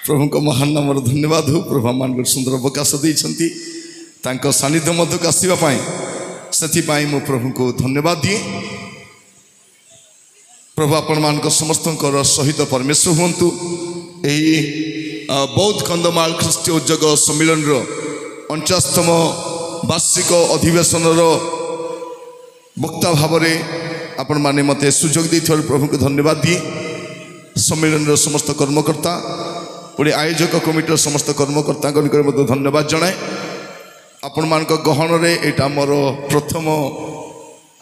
प्रभु को महान नाम धन्यवाद हो। प्रभु मान सुंदर अवकाश देती सानिध्य मध्य को आसवाई से प्रभु को धन्यवाद दिए। प्रभु आपण मान समस्त सहित परमेश्वर हूँ। यही बौद्ध कंधमाल ख्रीष्टीय उद्योग सम्मिलन 49तम वार्षिक अधिवेशन वक्ता भाव आपण माने मते सुजोग दी प्रभु को धन्यवाद दिए। सम्मेलन समस्त कर्मकर्ता पुणी आयोजक कमिटर समस्त कर्मकर्ता धन्यवाद जनाए। आपण मान गहन यहाँ मोर प्रथम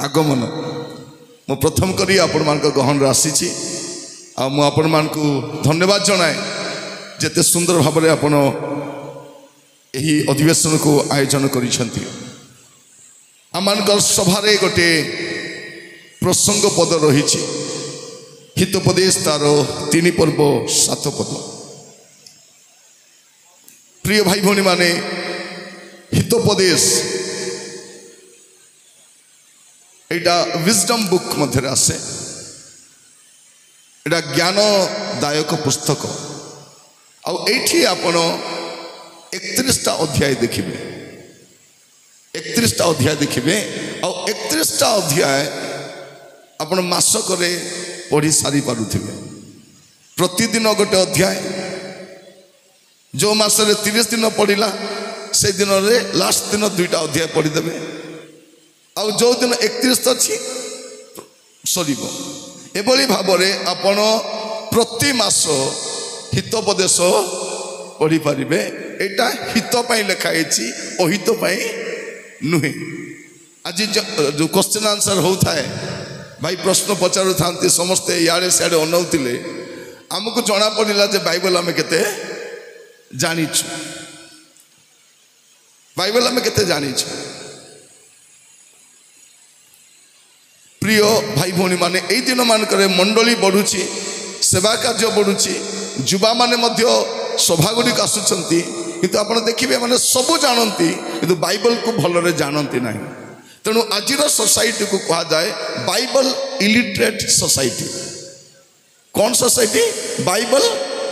आगमन मु प्रथम करी आपण मान गहन आसी आपण मान धन्यवाद जनाए जेते सुंदर भाव में आपण यही अधिवेशन को आयोजन करिसेंती। आम सभारे गोटे प्रसंग पद रही हितोपदेश तार 3 पर्व 7 पद। प्रिय भाई भौणी माने हितोपदेश एटा विजडम बुक मध्य आसे। एटा ज्ञानदायक पुस्तक आठी आपण 31टा अध्याय देखिए 31टा अध्याय देखिए 31टा अध्याय आपण मासक पढ़ी सारी पारुथिबे। प्रतिदिन गोटे अध्याय जो मासरे 30 दिन पढ़ला से दिन रे लास्ट दिन 2टा अध्याय पढ़ीदेवे आ जो दिन 31 अच्छी सरीब। एभली भाव में आपण प्रति मास हितोपदेश पढ़ी पारिबे। एटा हित पाई लिखाई अहित पाई नुहे। आज जो क्वेश्चन आंसर होता है भाई प्रश्न पचारू था समस्ते इे सियाड़े अनाउले आमको जना पड़ा जे बाइबल आम केते जानिछु बाइबल आम केते जानिछु। प्रिय भाई भौणी माने एई दिन मानक मंडली बढ़ुची सेवा कार्य बढ़ुची युवा माने मध्य सभागुड़िक आसुचंती किंतु आपण देखिबे माने सबु जानती किंतु बाइबल को भलरे जानती नहीं। तेणु आज सोसाइटी को कहा जाए बाइबल इलिटरेट सोसाइटी। कौन सोसाइटी? Bible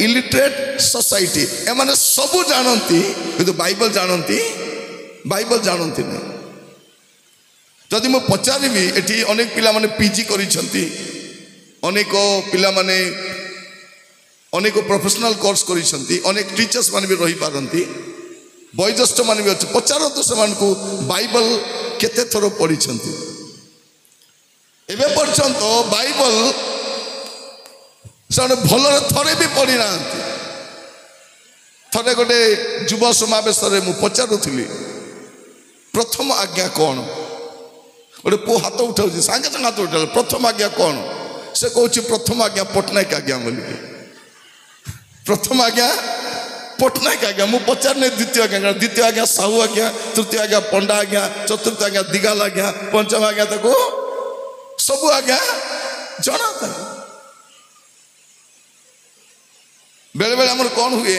illiterate society. ए माने सबु जानती किंतु बाइबल जानती नहीं। जदि मु पचारि एठी अनेक पिला माने पीजी करिसंती अनेक पिला माने अनेक प्रोफेशनल कोर्स करिसंती अनेक टीचर्स माने भी रही पारंती वयोज्येष्ठ माने भी अच्छे पचार तो से बाइबल केते थर पढ़ी एवं पर्यंत बाइबल से भल थे भी पढ़ी ना। थे गोटे युव समावेश मु पचारूली प्रथम आज्ञा कौन गोटे पु हाथ उठाऊ सागे सागे हाथ उठा प्रथम आज्ञा कौन से कौन प्रथम आज्ञा पट्टनायक आज्ञा बोलिए प्रथम आज्ञा पट्टनायक आज्ञा मु पचारे द्वितीय आज्ञा साहू आज्ञा तृतीय आज्ञा पंडा आज्ञा चतुर्थ आज्ञा दिगाल आज्ञा पंचम आज्ञा तक सब आज्ञा जना था। बेले बेले आमर कौन हुए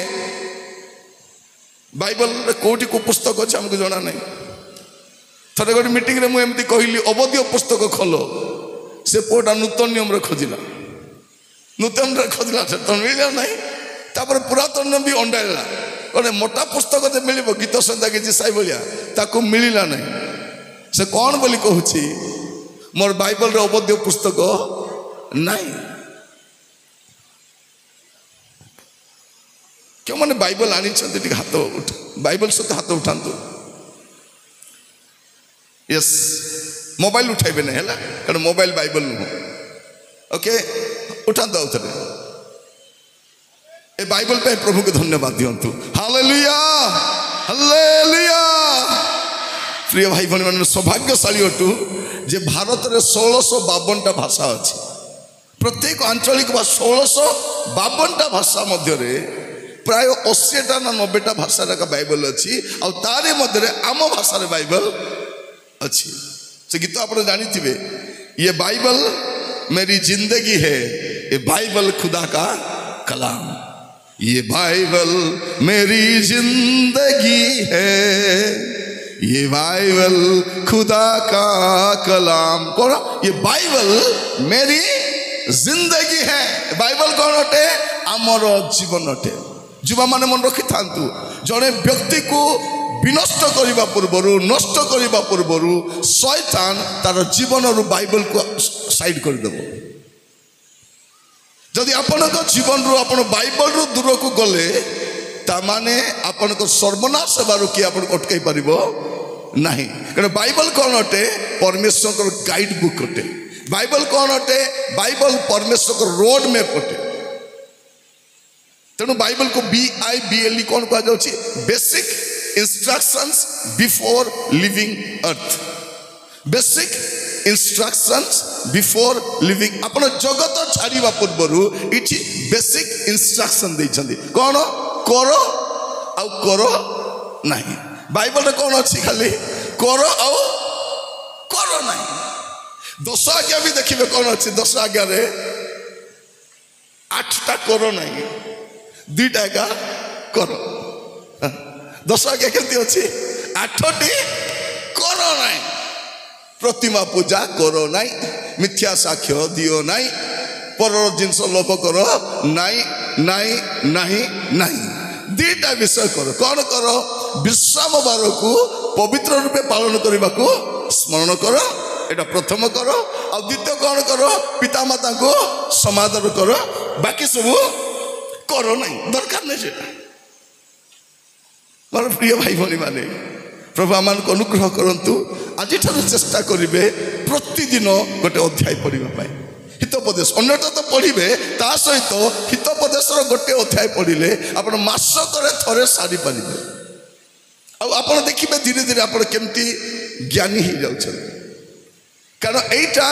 बाइबल कोटी को पुस्तक अच्छे आमको जना नहीं। थे गोटे मीटिंग रे मुझे कहली अवधि पुस्तक खोल से पुआटा नूतन नियम खोजिला नूतन खोजिला तो मिलला नहीं। तापर पुरातन भी अंडाइला गोटे मोटा पुस्तक जो मिल गीत संध्या किसी साई भाया ताको मिलला नहीं। से कौन बोली कहूँ मोर बाइबल अवध्य पुस्तक नहीं। क्यों मैंने बाइबल आनी हाथ बाइबल सहित हाथ उठातु। यस मोबाइल उठाइबे नहीं है कारण मोबाइल बाइबल नुह। ओके उठातु आउ थे ए बाइबल पे प्रभु को धन्यवाद दिंतु। Hallelujah hallelujah. प्रिय भाई भौणी माने सौभाग्यशाली अटू जे भारत में 1652टा भाषा अच्छी। प्रत्येक आंचलिक 1652टा भाषा मध्य प्राय 80टा ना 90टा भाषा बाइबल अच्छी आरे मध्य आम भाषा बाइबल अच्छी। से गीत आप जानी ये बाइबल मेरी जिंदगी है ये बाइबल खुदा का कलाम। ये बाइबल मेरी जिंदगी है ये बाइबल खुदा का कलाम। कौन? ये बाइबल मेरी जिंदगी है। बाइबल कौन अटे? आमर जीवन अटे। युवा माने मन रखि थांतु जड़े व्यक्ति को विनष्ट करने पूर्वर नष्ट करने पूर्वर शैतान तार जीवन रु बाइबल को साइड करदेव जदि आपण जीवन रु आपण बाइबल रु दूर को गले ताने आपण सर्वनाश हेबार किए आप अटकई पार नहीं कारण बाइबल कौन अटे परमेश्वर गाइड बुक अटे बाइबल कौन अटे बाइबल परमेश्वर रोड मैप अटे तेणु बाइबल को BIBLE कौन कह बेसिक इंस्ट्रक्शंस बिफोर लिविंग अर्थ बेसिक इंस्ट्रक्शंस बिफोर लिविंग अपन जगत छाड़ा पूर्वर इठी बेसिक इंस्ट्रक्शन देइछंदी कौन कर आउ कर नहीं बाइबल रे कौन अच्छी खाली कर आउ कर नहीं 10 आज्ञा भी देखिए कौन अच्छी 10 आज्ञा रे 8टा कर नहीं 2टा एका कर 10 आज्ञा केमती अच्छी 8टी कर नहीं प्रतिमा पूजा करो नहीं मिथ्या साक्ष्य दियो नहीं पर जिनस लोप करो नहीं नहीं नहीं नहीं 2टा विषय करो कौन करो विश्राम बार को पवित्र रूपे पालन करने को स्मरण करो एटा प्रथम करो और द्वितीय कौन करो पिता माता को समादर करो बाकी सब करो नहीं दरकार नहीं से मोर प्रिय भाई भनी माने प्रभु आम को अनुग्रह करंतु आज चेष्टा करेंगे प्रतिदिन गोटे अध्याय पढ़ा हितोपदेश अन्यटा तो पढ़े ता सहित हितोपदेश गोटे अध्याय पढ़ले आप मासक थे सारी पारे आप देखिए धीरे धीरे आप केमती ज्ञानी हो जाऊँ कारण यहीटा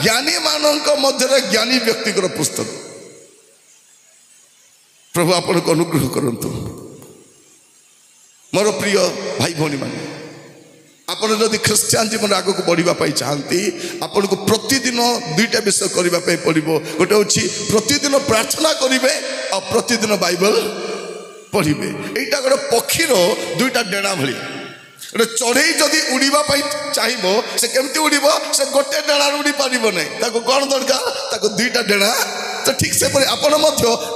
ज्ञानी मानक मध्य ज्ञानी व्यक्तिकर पुस्तक प्रभु आपण को अनुग्रह करंतु मोर प्रिय भाई भौणी माने आपण जदि ख्रिस्टियान जीवन आग को बढ़ापी चाहती आपन को प्रतिदिन 2टा विषय करने पड़ो गोटे हूँ प्रतिदिन प्रार्थना करेंगे और प्रतिदिन बाइबल पढ़े यहाँ गोटे पक्षीर 2टा डेणा भाई गोटे चढ़ई जदि उड़ापी चाहिए से केमती उड़ से गोटे डेणा उड़ी पार ना कौन दरकार 2टा डेणा तो ठीक से आपण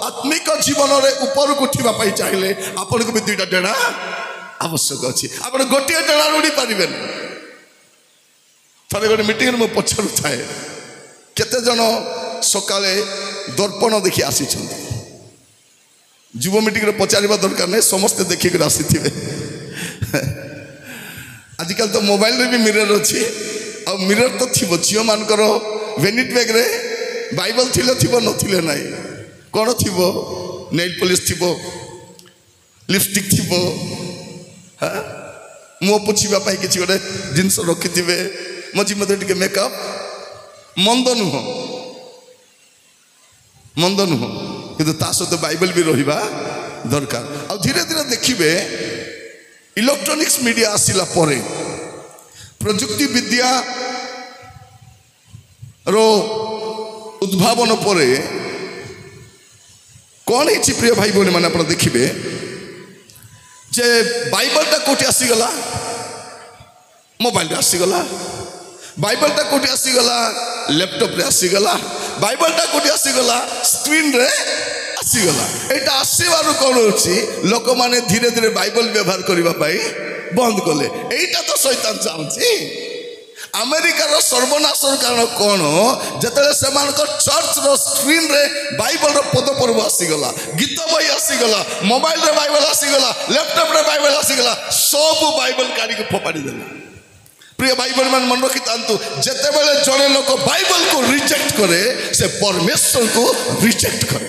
आत्मिक जीवन में ऊपर को उठापी चाहिए आपन को भी 2टा डेणा आवश्यक अच्छी आप गोटे डेणा उड़ी पारे थे गोटे मीटिंग में पचारू थाए केते जन सकाले दर्पण देखी आसी युव मीटिंग पचार दरकार नहीं समस्ते देखिक आसी आजिकल तो मोबाइल रे भी मिरर अच्छी आ मिरर तो थी झील मानकर वेनिट बैग रे बाइबल थिले थिबो नथिले नाही कौन थी नेल पॉलिश थी लिपस्टिक थी हाँ मुह पोछापी किसी गोटे जिनस रखि थे मझी मध्य टे मेकअप मंद नुह कि सहित बाइबल भी रहा दरकार आ धीरे धीरे देखिए इलेक्ट्रॉनिक्स मीडिया आसिला परे प्रजुक्ति विद्या रो उद्भावन पर कौन है प्रिय भाई भौणी मैंने आप देखिए जे बाइबलटा कोठी आसीगला मोबाइल आसीगला बाइबलटा कोठी आसीगला लैपटॉप रे आसीगला बाइबलटा कोठी आसीगला स्क्रीन रे आसीगला एटा आसीबार कौन होची लोक माने धीरे धीरे बाइबल व्यवहार करबा पाई बंद कले एटा तो शैतान चाहूची अमेरिकार सर्वनाशर कारण कौन जिते से चर्च रो स्क्रीन रे बाइबल रो पद पर्व आसीगला गीत बही आसीगला मोबाइल रे बाइबल आसीगला लैपटॉप रे बाइबल आसीगला सब बाइबल काढ़ी के फोपाड़ी देला प्रिय भाई बहन मान मन रखी था जिते बेले जड़े लोक बाइबल को रिजेक्ट करे से परमेश्वर को रिजेक्ट करे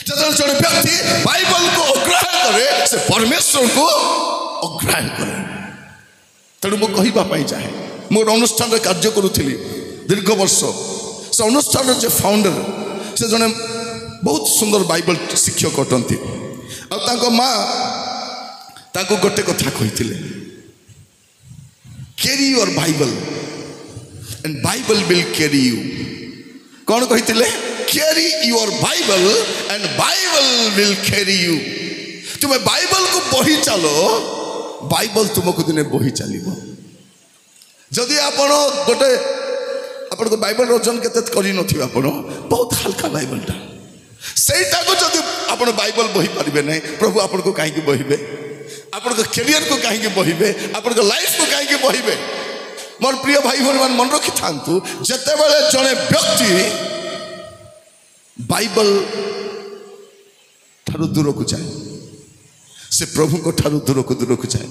जिते जड़े व्यक्ति बाइबल को अग्राह्य करे से परमेश्वर को अग्राह्य करे तेणु मु कहवाई चाहे मोर अनुष्ठान कार्य करुली दीर्घ वर्ष से अनुष्ठान जो फाउंडर से जड़े बहुत सुंदर बाइबल शिक्षक अटंती माँ गोटे कथा कही carry your Bible and Bible will carry you कौन कही carry your Bible and Bible will carry you तुम्हें बाइबल को बही चलो बाइबल तुमको दिने बही चलो जदि आपण गोटे आपण बाइबल ओजन केते करी नथिबा आपण बहुत हल्का बाइबलटा ସେଇଟା को जदि आपण बाइबल बही पारिबे नहीं प्रभु आपण को काहे बहिबे आपण को कैरियर को काहे बहिबे आपण को लाइफ को काहे बहिबे मोर प्रिय भाई भौणी मान मन रखि थांतु जते बेले जने व्यक्ति बाइबल ठारू दूर को जाए से प्रभु को ठारू दूर को जाए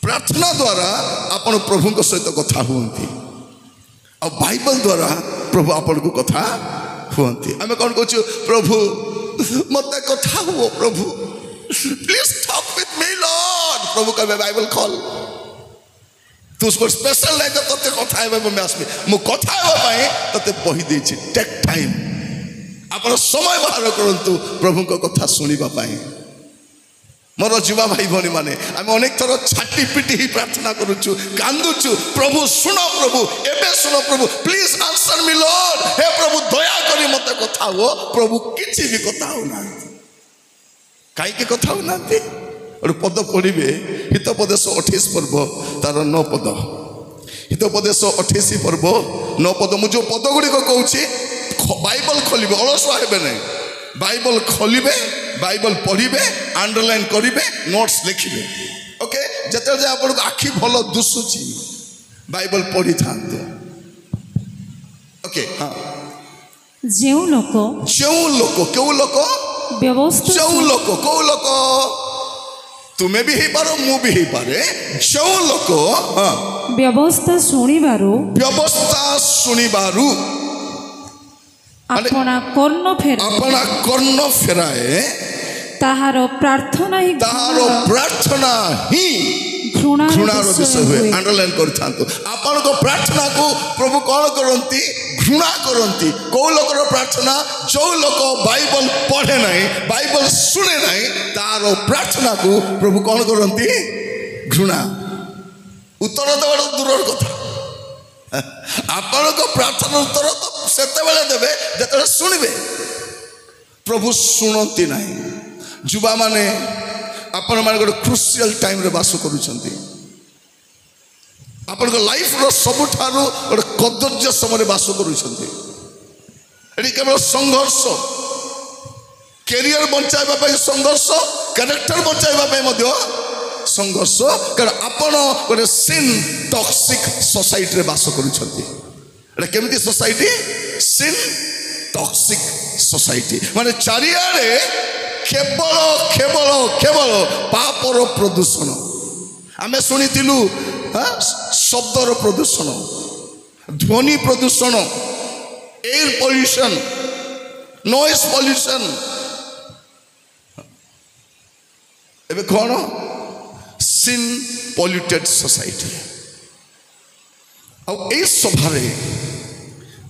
प्रार्थना द्वारा आपण प्रभु को सहित कथा हुंती और बाइबल द्वारा प्रभु आपण को कथा हुंती आमे कोन कहछु प्रभु मते कथा हुओ प्रभु please talk with me lord प्रभु का बाइबल खोल तू उसको स्पेशल नहीं तो तते कथा हेबे में आसबे मु कथा हेबा पई तते बही देछि टेक टाइम आपण समय बाहर करंतु प्रभु को कथा सुनिबा पई मोर जुवा भाई भौणी माने आम अनेक थर छाटी पिटी ही प्रार्थना करुचु कांदुचु प्रभु सुन प्रभु एबे सुन प्रभु प्लीज आंसर मी लॉर्ड हे प्रभु दया करी मते कथा हो प्रभु किछि भी कथा हो ना काई के कथा हो नांती और पद पढ़िबे हितोपदेश 28 पर्व तार 9 पद हितोपदेश 28 पर्व 9 पद मु जो पद गुडी को कहूची बाइबल खोलिबे अलसुआ हेबे नहीं बाइबल खोलिबे बाइबल पढ़िबे अंडरलाइन करिबे नोट्स लिखिबे ओके जते जे आपन आखि भलो दुसुची बाइबल पढ़ी थांतो ओके हां जेउ लोक केउ लोक व्यवस्था जेउ लोक को लोक तुमे भी ही पारो मु भी ही पारे जेउ लोक हां व्यवस्था सुनिबारु अपना कर्ण फेराए ताहारो प्रार्थना ही घृणार विषय हुए अंडरलाइन करथांतो आपण को प्रार्थना को प्रभु कौन करंती घृणा करंती को लोकर प्रार्थना जो लोक बाइबल पढ़े नहीं बाइबल सुने नहीं तारो प्रार्थना को प्रभु कौन करंती घृणा उत्तर देवार दूर कथा आपण को प्रार्थना उत्तर तो सेते बेले देबे जेते सुनिबे प्रभु सुनती नहीं जुबा माने आपण माने गोटे क्रुशियल टाइम रे बास करूछंती आपण को लाइफ रो सबुठारो गोटे कदर्य समय रे बास करूछंती एडी केवल संघर्ष कैरियर बंचाइबा पई संघर्ष कैरेक्टर बंचाइबा पई मध्य संघर्ष कारण आपण गोटे सिन टॉक्सिक सोसाइटी रे बास करूछंती एटा केमिति सोसाइटी सिन टॉक्सिक सोसाइटी माने चारियारे केवल केवल केवल पापर प्रदूषण आमे सुनिथिलु शब्दर प्रदूषण ध्वनि प्रदूषण एयर पॉल्यूशन नॉइज पॉल्यूशन एबे कोन सिन पॉल्यूटेड सोसाइटी और ए सभारे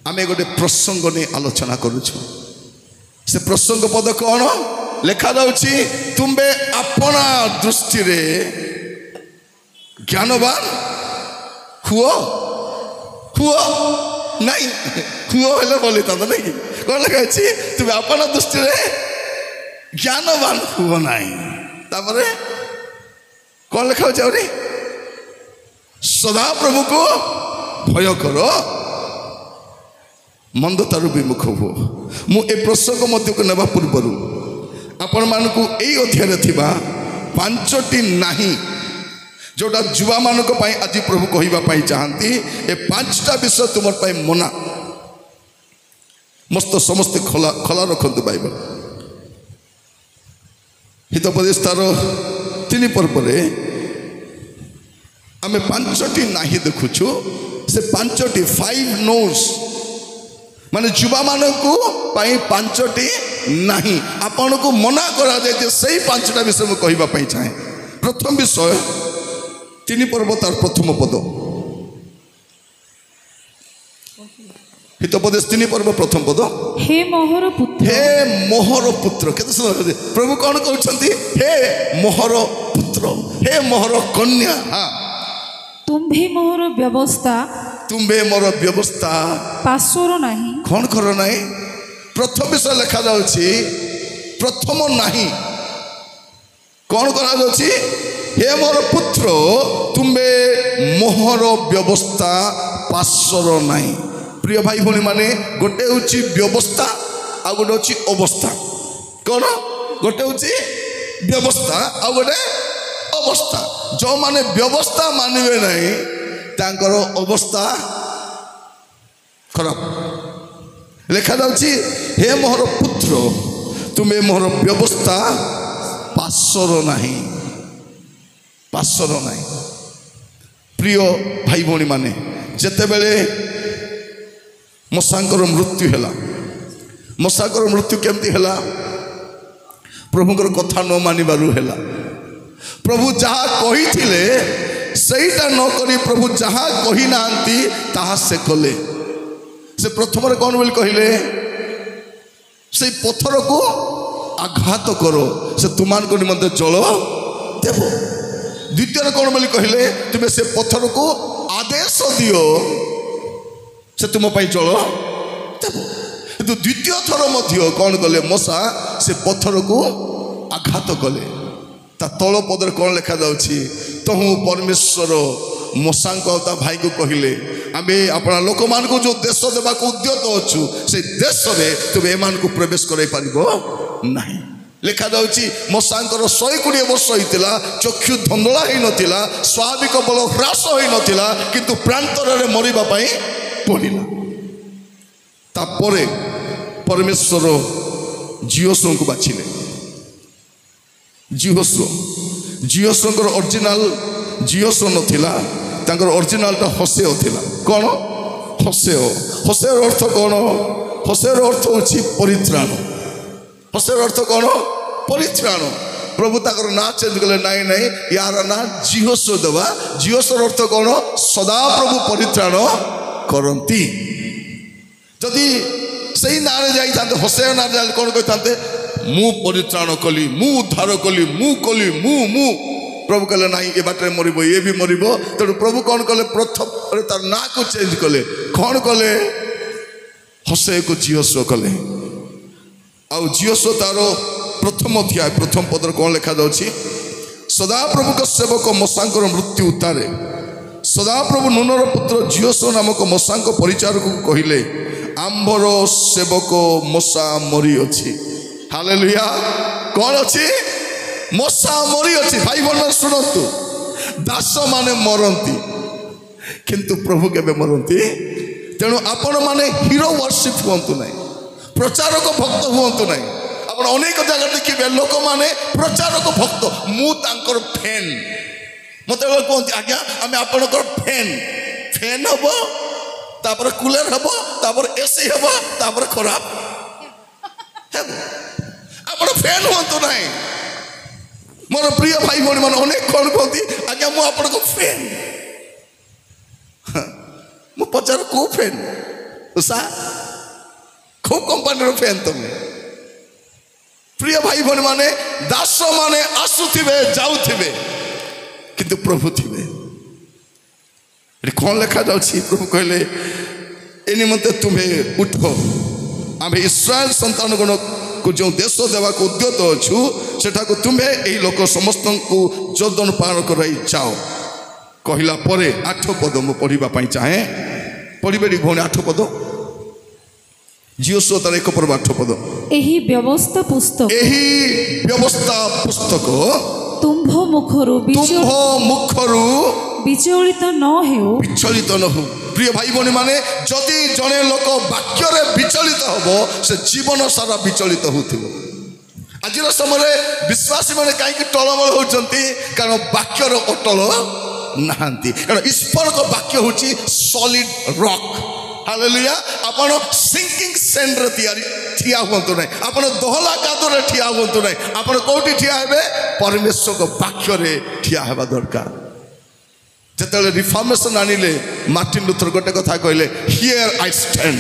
आमे गोटे प्रसंग ने आलोचना करूछु से प्रसंग पद कौन लिखा जाउछि तुंबे अपना दृष्टि रे ज्ञानवान हुओ नहीं हुओ हेले बोली ता नहीं कौन लिखा अछि तुंबे अपना दृष्टि रे ज्ञानवान हुओ नहीं तापरे कौन लिखा अछि औरी सदा प्रभु को भय करो मंदतारु विमुख हो मु ए प्रसंग मध्य को नेबा पूर्व आपण मानकु एई अध्याय रे थिबा पांचटी नाही जोटा जुवा मानक पई आज प्रभु कहिबा पई चाहंती ए पांचटा विषय तुमर पई मना मस्त समस्त खोला खोला रखंतु बाइबल हितोपदेश तार 3 पर्व रे आमे पांचटी नाही देखुछु से पांचटी 5 नोस माने जुवा मानकु पई पांचटी नाही आपण को मना करा दे जे सही पांचटा विषय में कहिबा पई चाहे प्रथम विषय 3 पर्व तार प्रथम पद हितोपदेश 3 पर्व प्रथम पद हे मोहर पुत्र केते सुंदर प्रभु कौन कहउछंती हे मोहर पुत्र हे मोहर कन्या हां तुम्भे मोर व्यवस्था पासोर नाही कौन करो नहीं प्रथम विषय लिखा जाउछि प्रथम नाही कौन करा जाउछि हे मोर पुत्र तुम्बे मोहर व्यवस्था पासोर नाही प्रिय भाई भौणी माने गोटे होछि व्यवस्था ଆଉ ଗୋଟେ ଅଛି ଅବସ୍ଥା। କ'ଣ? ଗୋଟେ ହେଉଛି ବ୍ୟବସ୍ଥା ଆଉ ଗୋଟେ ଅବସ୍ଥା। ଯେଉଁମାନେ ବ୍ୟବସ୍ଥା ମାନିବେ ନାହିଁ ତାଙ୍କର ଅବସ୍ଥା ଖରାପ। ଲେଖାଯାଉଛି ହେ ମୋର ପୁତ୍ର ତୁମେ ମୋର ବ୍ୟବସ୍ଥା ପାଶର ନାହିଁ, ପାଶର ନାହିଁ। ପ୍ରିୟ ଭାଇ ଭଉଣୀମାନେ, ଯେତେବେଳେ ମଶାଙ୍କର ମୃତ୍ୟୁ ହେଲା, ମଶାଙ୍କର ମୃତ୍ୟୁ କେମିତି ହେଲା? ପ୍ରଭୁଙ୍କର କଥା ନ ମାନିବାରୁ ହେଲା। ପ୍ରଭୁ ଯାହା କହିଥିଲେ ସେଇଟା ନ କରି ପ୍ରଭୁ ଯାହା କହିନାହାନ୍ତି ତାହା ସେ କଲେ। ସେ ପ୍ରଥମରେ କ'ଣ ବୋଲି କହିଲେ? ସେଇ ପଥରକୁ ଆଘାତ କର, ସେ ତୁମମାନଙ୍କ ନିମନ୍ତେ ଜଳ ଦେବ। ଦ୍ୱିତୀୟରେ କ'ଣ ବୋଲି କହିଲେ? ତୁମେ ସେ ପଥରକୁ ଆଦେଶ ଦିଅ, ସେ ତୁମ ପାଇଁ ଜଳ ଦେବ। କିନ୍ତୁ ଦ୍ୱିତୀୟ ଥର ମଧ୍ୟ କ'ଣ କଲେ? ମଶା ସେ ପଥରକୁ ଆଘାତ କଲେ। ତା ତଳ ପଦରେ କ'ଣ ଲେଖାଯାଉଛି? ତହୁଁ ପରମେଶ୍ୱର ମଶାଙ୍କ ତା ଭାଇକୁ କହିଲେ, ଆମେ ଆପଣା ଲୋକମାନଙ୍କୁ ଯେଉଁ ଦେଶ ଦେବାକୁ ଉଦ୍ୟତ ଅଛୁ ସେ ଦେଶରେ ତୁମେ ଏମାନଙ୍କୁ ପ୍ରବେଶ କରାଇ ପାରିବ ନାହିଁ। ଲେଖାଯାଉଛି ମଶାଙ୍କର 120 ବର୍ଷ ହେଇଥିଲା, ଚକ୍ଷୁ ଧନ୍ଦଳା ହେଇନଥିଲା, ସ୍ୱାଭାବିକ ବଳ ହ୍ରାସ ହେଇନଥିଲା, କିନ୍ତୁ ପ୍ରାନ୍ତରରେ ମରିବା ପାଇଁ ପଡ଼ିଲା। ତାପରେ ପରମେଶ୍ୱର ଜିହୋଶୁଆଙ୍କୁ ବାଛିଲେ। ଜିହୋଶୁଆଙ୍କର ଅରିଜିନାଲ ଜିହୋଶୁଆ ନଥିଲା, ତାଙ୍କର ଅରିଜିନାଲଟା ହୋସେୟ ଥିଲା। କ'ଣ? ହୋସେୟର ଅର୍ଥ କ'ଣ? ହୋସେୟର ଅର୍ଥ ହେଉଛି ପରିତ୍ରାଣ। ହୋସେୟର ଅର୍ଥ କ'ଣ? ପରିତ୍ରାଣ। ପ୍ରଭୁ ତାଙ୍କର ନାଁ ଚେଞ୍ଜ କଲେ, ନାଇଁ ନାଇଁ ୟାର ନାଁ ଜିହୋଶୁଆ ଦେବା। ଜିହୋଶୁଆର ଅର୍ଥ କ'ଣ? ସଦାପ୍ରଭୁ ପରିତ୍ରାଣ କରନ୍ତି। ଯଦି ସେଇ ନାଁରେ ଯାଇଥାନ୍ତେ, ହୋସେୟ ନାଁରେ ଯାଇ କ'ଣ କହିଥାନ୍ତେ? ମୁଁ ପରିତ୍ରାଣ କଲି, ମୁଁ ଉଦ୍ଧାର କଲି, ମୁଁ କଲି, ମୁଁ। ପ୍ରଭୁ କହିଲେ ନାହିଁ, ଏ ବାଟରେ ମରିବ, ଇଏ ବି ମରିବ। ତେଣୁ ପ୍ରଭୁ କ'ଣ କଲେ? ପ୍ରଥମରେ ତାର ନାଁକୁ ଚେଞ୍ଜ କଲେ। କ'ଣ କଲେ? ହୋସେୟକୁ ଜିହୋଶୁଆ କଲେ। ଆଉ ଜିହୋଶୁଆ ତାର ପ୍ରଥମ ଅଧ୍ୟାୟ ପ୍ରଥମ ପଦରେ କ'ଣ ଲେଖାଯାଉଛି? ସଦାପ୍ରଭୁଙ୍କ ସେବକ ମଶାଙ୍କର ମୃତ୍ୟୁ ଉତ୍ତାରେ ସଦାପ୍ରଭୁ ନୁନର ପୁତ୍ର ଜିହୋଶୁଆ ନାମକ ମଶାଙ୍କ ପରିଚାରକକୁ କହିଲେ, ଆମ୍ଭର ସେବକ ମଶା ମରିଅଛି। ହାଲେଲୁୟା। କ'ଣ ଅଛି? ମଶା ମରିଅଛି। ଭାଇ ଭଉଣୀ ଶୁଣନ୍ତୁ, ଦାସମାନେ ମରନ୍ତି କିନ୍ତୁ ପ୍ରଭୁ କେବେ ମରନ୍ତି? ତେଣୁ ଆପଣମାନେ ହିରୋ ୱାର୍ସିପ୍ ହୁଅନ୍ତୁ ନାହିଁ, ପ୍ରଚାରକ ଭକ୍ତ ହୁଅନ୍ତୁ ନାହିଁ। ଆପଣ ଅନେକ ଜାଗାରେ ଦେଖିବେ ଲୋକମାନେ ପ୍ରଚାରକ ଭକ୍ତ, ମୁଁ ତାଙ୍କର ଫ୍ୟାନ୍। ମୋତେ କୁହନ୍ତି, ଆଜ୍ଞା ଆମେ ଆପଣଙ୍କର ଫ୍ୟାନ୍ ହବ, ତାପରେ କୁଲର ହବ, ତାପରେ ଏସି ହବ, ତାପରେ ଖରାପ ହେବ। ଆପଣ ଫ୍ୟାନ୍ ହୁଅନ୍ତୁ ନାହିଁ। ମୋର ପ୍ରିୟ ଭାଇ ଭଉଣୀ ମାନେ ଅନେକ କ'ଣ କୁହନ୍ତି, ଆଜ୍ଞା ମୁଁ ଆପଣଙ୍କ ଫ୍ୟାନ୍। ମୁଁ ପଚାର କୋଉ ଫ୍ୟାନ୍? ଉଷା କୋଉ କମ୍ପାନୀର ଫ୍ୟାନ୍ ତମେ? ପ୍ରିୟ ଭାଇ ଭଉଣୀ ମାନେ, ଦାସ ମାନେ ଆସୁଥିବେ ଯାଉଥିବେ କିନ୍ତୁ ପ୍ରଭୁ ଥିବେ। ଏଠି କ'ଣ ଲେଖାଯାଉଛି? ପ୍ରଭୁ କହିଲେ, ଏ ନିମନ୍ତେ ତୁମେ ଉଠ, ଆମେ ଇସ୍ରାଏଲ ସନ୍ତାନଗଣକୁ ଯେଉଁ ଦେଶ ଦେବାକୁ ଉଦ୍ୟତ ଅଛୁ ସେଠାକୁ ତୁମେ ଏହି ଲୋକ ସମସ୍ତଙ୍କୁ ଯୋର୍ଦ୍ଦନ ପାର କରାଇ ଯାଅ। କହିଲା ପରେ 8 ପଦ ମୁଁ ପଢ଼ିବା ପାଇଁ ଚାହେଁ। ପଢ଼ିବେଟି ଭଉଣୀ 8 ପଦ? ଜିହୋଶୁଆ ତାର 1 ପର୍ବ 8 ପଦ। ଏହି ବ୍ୟବସ୍ଥା ପୁସ୍ତକ ତୁମ୍ଭ ମୁଖରୁ ବିଚଳିତ ନ ହେଉ। ପ୍ରିୟ ଭାଇ ଭଉଣୀ ମାନେ, ଯଦି ଜଣେ ଲୋକ ବାକ୍ୟରେ ବିଚଳିତ ହବ ସେ ଜୀବନ ସାରା ବିଚଳିତ ହେଉଥିବ। ଆଜିର ସମୟରେ ବିଶ୍ୱାସୀ ମାନେ କାହିଁକି ଟଳମଳ ହେଉଛନ୍ତି? କାରଣ ବାକ୍ୟର ଅଟଳ ନାହାନ୍ତି। କାରଣ ଈଶ୍ୱରଙ୍କ ବାକ୍ୟ ହେଉଛି ସଲିଡ୍ ରକ୍। ହାଲେଲୁୟା। ଆପଣ ସିଙ୍କିଂ ସେଣ୍ଡରେ ଠିଆ ହୁଅନ୍ତୁ ନାହିଁ, ଆପଣ ଦହଲା କାଦରେ ଠିଆ ହୁଅନ୍ତୁ ନାହିଁ। ଆପଣ କୋଉଠି ଠିଆ ହେବେ? ପରମେଶ୍ୱରଙ୍କ ବାକ୍ୟରେ ଠିଆ ହେବା ଦରକାର। ଯେତେବେଳେ ରିଫର୍ମେସନ୍ ଆଣିଲେ ମାର୍ଟିନ୍ ଲୁଥର ଗୋଟେ କଥା କହିଲେ, ହିୟର ଆଇ ଷ୍ଟାଣ୍ଡ,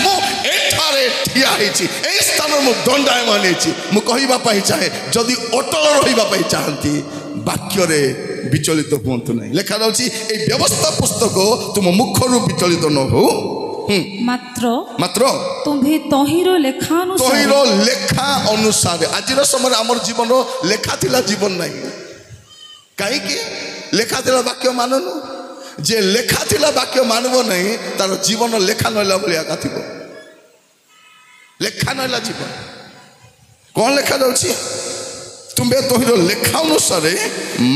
ମୁଁ ଏଠାରେ ଠିଆ ହେଇଛି, ଏଇ ସ୍ଥାନରେ ମୁଁ ଦଣ୍ଡାୟମାନ ହେଇଛି। ମୁଁ କହିବା ପାଇଁ ଚାହେଁ, ଯଦି ଅଟଳ ରହିବା ପାଇଁ ଚାହାନ୍ତି ବାକ୍ୟରେ ବିଚଳିତ ହୁଅନ୍ତୁ ନାହିଁ। ଲେଖାଯାଉଛି, ଏଇ ବ୍ୟବସ୍ଥା ପୁସ୍ତକ ତୁମ ମୁଖରୁ ବିଚଳିତ ନ ହଉ, ମାତ୍ର ତୁମ୍ଭେ ତହିଁର ଲେଖା ଅନୁସାରେ। ଆଜିର ସମୟରେ ଆମର ଜୀବନ ଲେଖା ଥିଲା, ଜୀବନ ନାହିଁ। କାହିଁକି? ଲେଖା ଥିଲା ବାକ୍ୟ ମାନୁନୁ। ଯେ ଲେଖା ଥିଲା ବାକ୍ୟ ମାନବ ନାହିଁ, ତାର ଜୀବନ ଲେଖା ନହେଲା ଭଳିଆ ଏକା ଥିବ। ଲେଖା ନହେଲା ଜୀବନ। କ'ଣ ଲେଖାଯାଉଛି? ତୁମେ ତହିଁର ଲେଖା ଅନୁସାରେ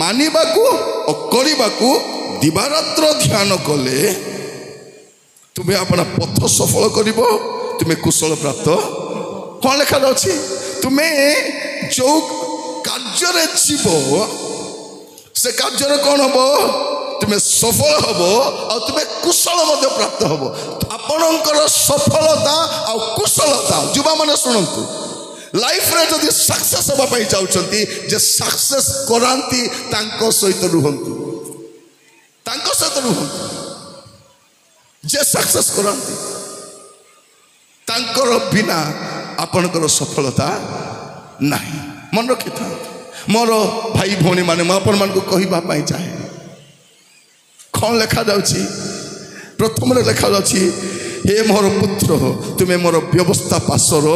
ମାନିବାକୁ ଓ କରିବାକୁ ଦିବାରାତ୍ର ଧ୍ୟାନ କଲେ ତୁମେ ଆପଣ ପଥ ସଫଳ କରିବ, ତୁମେ କୁଶଳ ପ୍ରାପ୍ତ। କ'ଣ ଲେଖାଯାଉଛି? ତୁମେ ଯେଉଁ କାର୍ଯ୍ୟରେ ଯିବ ସେ କାର୍ଯ୍ୟରେ କ'ଣ ହବ? ତୁମେ ସଫଳ ହବ ଆଉ ତୁମେ କୁଶଳ ମଧ୍ୟ ପ୍ରାପ୍ତ ହବ। ଆପଣଙ୍କର ସଫଳତା ଆଉ କୁଶଳତା, ଯୁବାମାନେ ଶୁଣନ୍ତୁ, ଲାଇଫରେ ଯଦି ସକ୍ସେସ୍ ହେବା ପାଇଁ ଚାହୁଁଛନ୍ତି, ଯେ ସକ୍ସେସ୍ କରାନ୍ତି ତାଙ୍କ ସହିତ ରୁହନ୍ତୁ, ତାଙ୍କ ସହିତ ରୁହନ୍ତୁ। ଯେ ସକ୍ସେସ୍ କରାନ୍ତି ତାଙ୍କର ବିନା ଆପଣଙ୍କର ସଫଳତା ନାହିଁ। ମନେ ରଖିଥାନ୍ତୁ ମୋର ଭାଇ ଭଉଣୀ ମାନେ, ମୁଁ ଆପଣମାନଙ୍କୁ କହିବା ପାଇଁ ଚାହେଁ, କ'ଣ ଲେଖାଯାଉଛି? ପ୍ରଥମରେ ଲେଖାଯାଉଛି, ହେ ମୋର ପୁତ୍ର ତୁମେ ମୋର ବ୍ୟବସ୍ଥା ପାଶର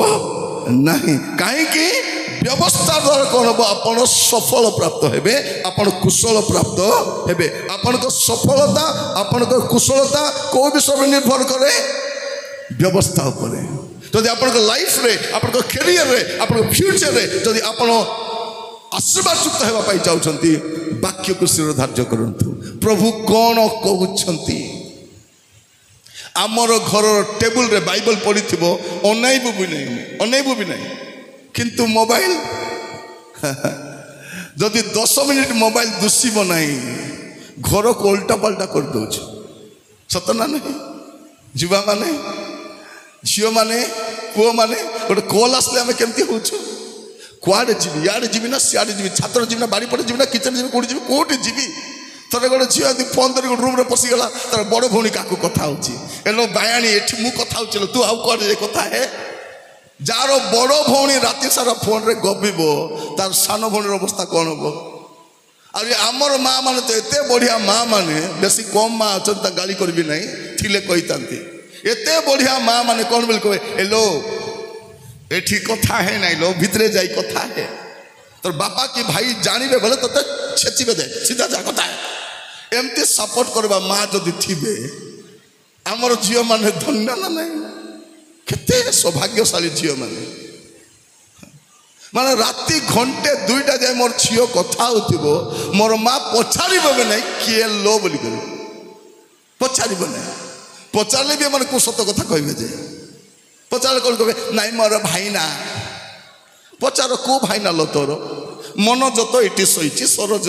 ନାହିଁ। କାହିଁକି? ବ୍ୟବସ୍ଥା ଦ୍ୱାରା କ'ଣ ହେବ? ଆପଣ ସଫଳ ପ୍ରାପ୍ତ ହେବେ, ଆପଣ କୁଶଳ ପ୍ରାପ୍ତ ହେବେ। ଆପଣଙ୍କ ସଫଳତା, ଆପଣଙ୍କ କୁଶଳତା କେଉଁ ବିଷୟରେ ନିର୍ଭର କରେ? ବ୍ୟବସ୍ଥା ଉପରେ। ଯଦି ଆପଣଙ୍କ ଲାଇଫରେ, ଆପଣଙ୍କ କ୍ୟାରିୟରରେ, ଆପଣଙ୍କ ଫ୍ୟୁଚରରେ ଯଦି ଆପଣ ଆଶୀର୍ବାଦ ଯୁକ୍ତ ହେବା ପାଇଁ ଚାହୁଁଛନ୍ତି, ବାକ୍ୟକୁ ଶିରୋଧାର୍ଯ୍ୟ କରନ୍ତୁ। ପ୍ରଭୁ କ'ଣ କହୁଛନ୍ତି? ଆମର ଘରର ଟେବୁଲରେ ବାଇବଲ ପଡ଼ିଥିବ, ଅନାଇବୁ ବି ନାହିଁ, କିନ୍ତୁ ମୋବାଇଲ ଯଦି 10 ମିନିଟ୍ ମୋବାଇଲ ଦୁଷିବ ନାହିଁ, ଘରକୁ ଓଲଟା ପାଲଟା କରିଦେଉଛୁ। ସତ ନା ନାହିଁ? ଯୁବାମାନେ, ଝିଅମାନେ, ପୁଅମାନେ, ଗୋଟେ କଲ୍ ଆସିଲେ ଆମେ କେମିତି ହେଉଛୁ? କୁଆଡ଼େ ଯିବି? ଇଆଡ଼େ ଯିବି ନା ସିଆଡ଼େ ଯିବି? ଛାତରେ ଯିବି ନା ବାରିପଟେ ଯିବି ନା କିଚେନ୍ ଯିବି? କେଉଁଠି ଯିବି? କେଉଁଠି ଯିବି? ଥରେ ଗୋଟେ ଝିଅ ଏମିତି ଫୋନ୍ ଧରି ଗୋଟେ ରୁମ୍ରେ ପଶିଗଲା, ତାର ବଡ଼ ଭଉଣୀ କାହାକୁ କଥା ହେଉଛି, ଏଲୋ ବାୟାଣୀ ଏଠି ମୁଁ କଥା ହେଉଛି, ତୁ ଆଉ କୁଆଡ଼େ ଯାଇ କଥା ହେ? ଯାହାର ବଡ଼ ଭଉଣୀ ରାତି ସାରା ଫୋନ୍ରେ ଗପିବ, ତାର ସାନ ଭଉଣୀର ଅବସ୍ଥା କ'ଣ ହେବ? ଆଉ ଆମର ମା ମାନେ ତ ଏତେ ବଢ଼ିଆ ମା ମାନେ, ବେଶୀ କମ୍ ମା ଅଛନ୍ତି, ତା ଗାଳି କରିବି ନାହିଁ, ଥିଲେ କହିଥାନ୍ତି। ଏତେ ବଢ଼ିଆ ମା ମାନେ କ'ଣ ବୋଲି କହେ, ଏଲୋ ଏଠି କଥା ହେ ନାଇଁ लो, ଭିତରେ ଯାଇ କଥା ହେ। তোর বাপা কি ভাই জানিবে বলে তোতে ছেচিবে দে, সিধা যা কথা হେ। এমতি সপোর্ট করবা মা যদি থিবে, আমার ঝিও মানে ধন্য না নাই? কেতে সৌভাগ্যশালী ঝিও মানে। মানে রাতি ঘন্টে 2টা যায় মোর ঝিও কথা হউথিব, মোর মা পছাড়িবে বে নাই কিয়ে লো বলি করে, পছাড়িবে না। পচারলে বি মানে কোন সত্য কথা কইবে যে, পচারলে কোন কবে নাই মোর ভাই না। পচার কো ভাই না লো তোর? মনোজ তো এটি শইছি, সরোজ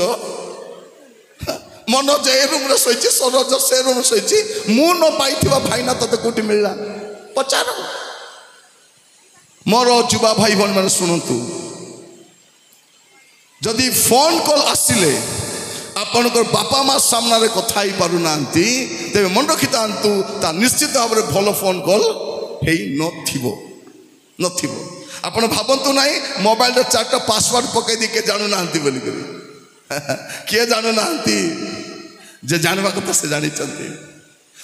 মনোজ এ রুমরে শইছি, সরোজ সে রুমরে শইছি, মু ন পাইথিবা ভাই না তোতে কোটি মিললা? পচার। মোর যুবা ভাই বোন মানে শুনতু, যদি ফোন কল আসিলে ଆପଣଙ୍କର ବାପା ମା ସାମ୍ନାରେ କଥା ହେଇପାରୁନାହାନ୍ତି, ତେବେ ମନେ ରଖିଥାନ୍ତୁ ତା ନିଶ୍ଚିତ ଭାବରେ ଭଲ ଫୋନ୍ କଲ୍ ହେଇନଥିବ। ଆପଣ ଭାବନ୍ତୁ ନାହିଁ ମୋବାଇଲରେ 4ଟା ପାସୱାର୍ଡ ପକାଇ ଦେଇ କିଏ ଜାଣୁନାହାନ୍ତି ବୋଲିକରି। କିଏ ଜାଣୁନାହାନ୍ତି? ଯେ ଜାଣିବା କଥା ସେ ଜାଣିଛନ୍ତି।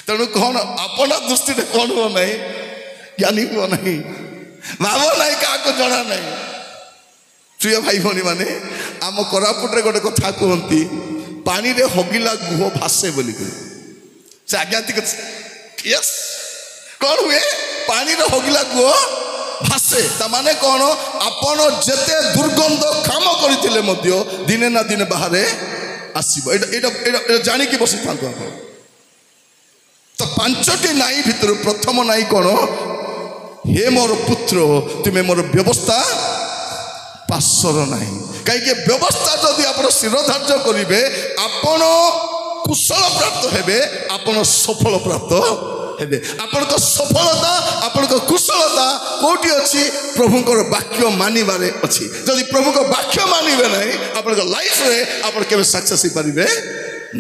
ତେଣୁ କ'ଣ ଆପଣ ଦୃଷ୍ଟିରେ କ'ଣ ହୁଅ ନାହିଁ, ଜ୍ଞାନୀ ହୁଅ ନାହିଁ, ଭାବ ନାହିଁ କାହାକୁ ଜଣା ନାହିଁ। ପ୍ରିୟ ଭାଇ ଭଉଣୀ ମାନେ, ଆମ କୋରାପୁଟରେ ଗୋଟେ କଥା କୁହନ୍ତି, ପାଣିରେ ହଗିଲା ଗୁହ ଭାସେ ବୋଲିକରି। ସେ ଆଜ୍ଞାତିକ ୟେସ୍, କ'ଣ ହୁଏ? ପାଣିରେ ହଗିଲା ଗୁହ ଭାସେ। ତାମାନେ କ'ଣ? ଆପଣ ଯେତେ ଦୁର୍ଗନ୍ଧ କାମ କରିଥିଲେ ମଧ୍ୟ ଦିନେ ନା ଦିନେ ବାହାରେ ଆସିବ। ଏଇଟା ଜାଣିକି ବସିଥାନ୍ତୁ ଆପଣ। ତ 5ଟି ନାଇଁ ଭିତରୁ ପ୍ରଥମ ନାଇଁ କ'ଣ? ହେ ମୋର ପୁତ୍ର ତୁମେ ମୋର ବ୍ୟବସ୍ଥା ପାଶର ନାହିଁ। କାହିଁକି? ବ୍ୟବସ୍ଥା ଯଦି ଆପଣ ଶିରୋଧାର୍ଯ୍ୟ କରିବେ, ଆପଣ କୁଶଳ ପ୍ରାପ୍ତ ହେବେ, ଆପଣ ସଫଳ ପ୍ରାପ୍ତ ହେବେ। ଆପଣଙ୍କ ସଫଳତା, ଆପଣଙ୍କ କୁଶଳତା କୋଉଠି ଅଛି? ପ୍ରଭୁଙ୍କର ବାକ୍ୟ ମାନିବାରେ ଅଛି। ଯଦି ପ୍ରଭୁଙ୍କ ବାକ୍ୟ ମାନିବେ ନାହିଁ, ଆପଣଙ୍କ ଲାଇଫରେ ଆପଣ କେବେ ସକ୍ସେସ୍ ହେଇପାରିବେ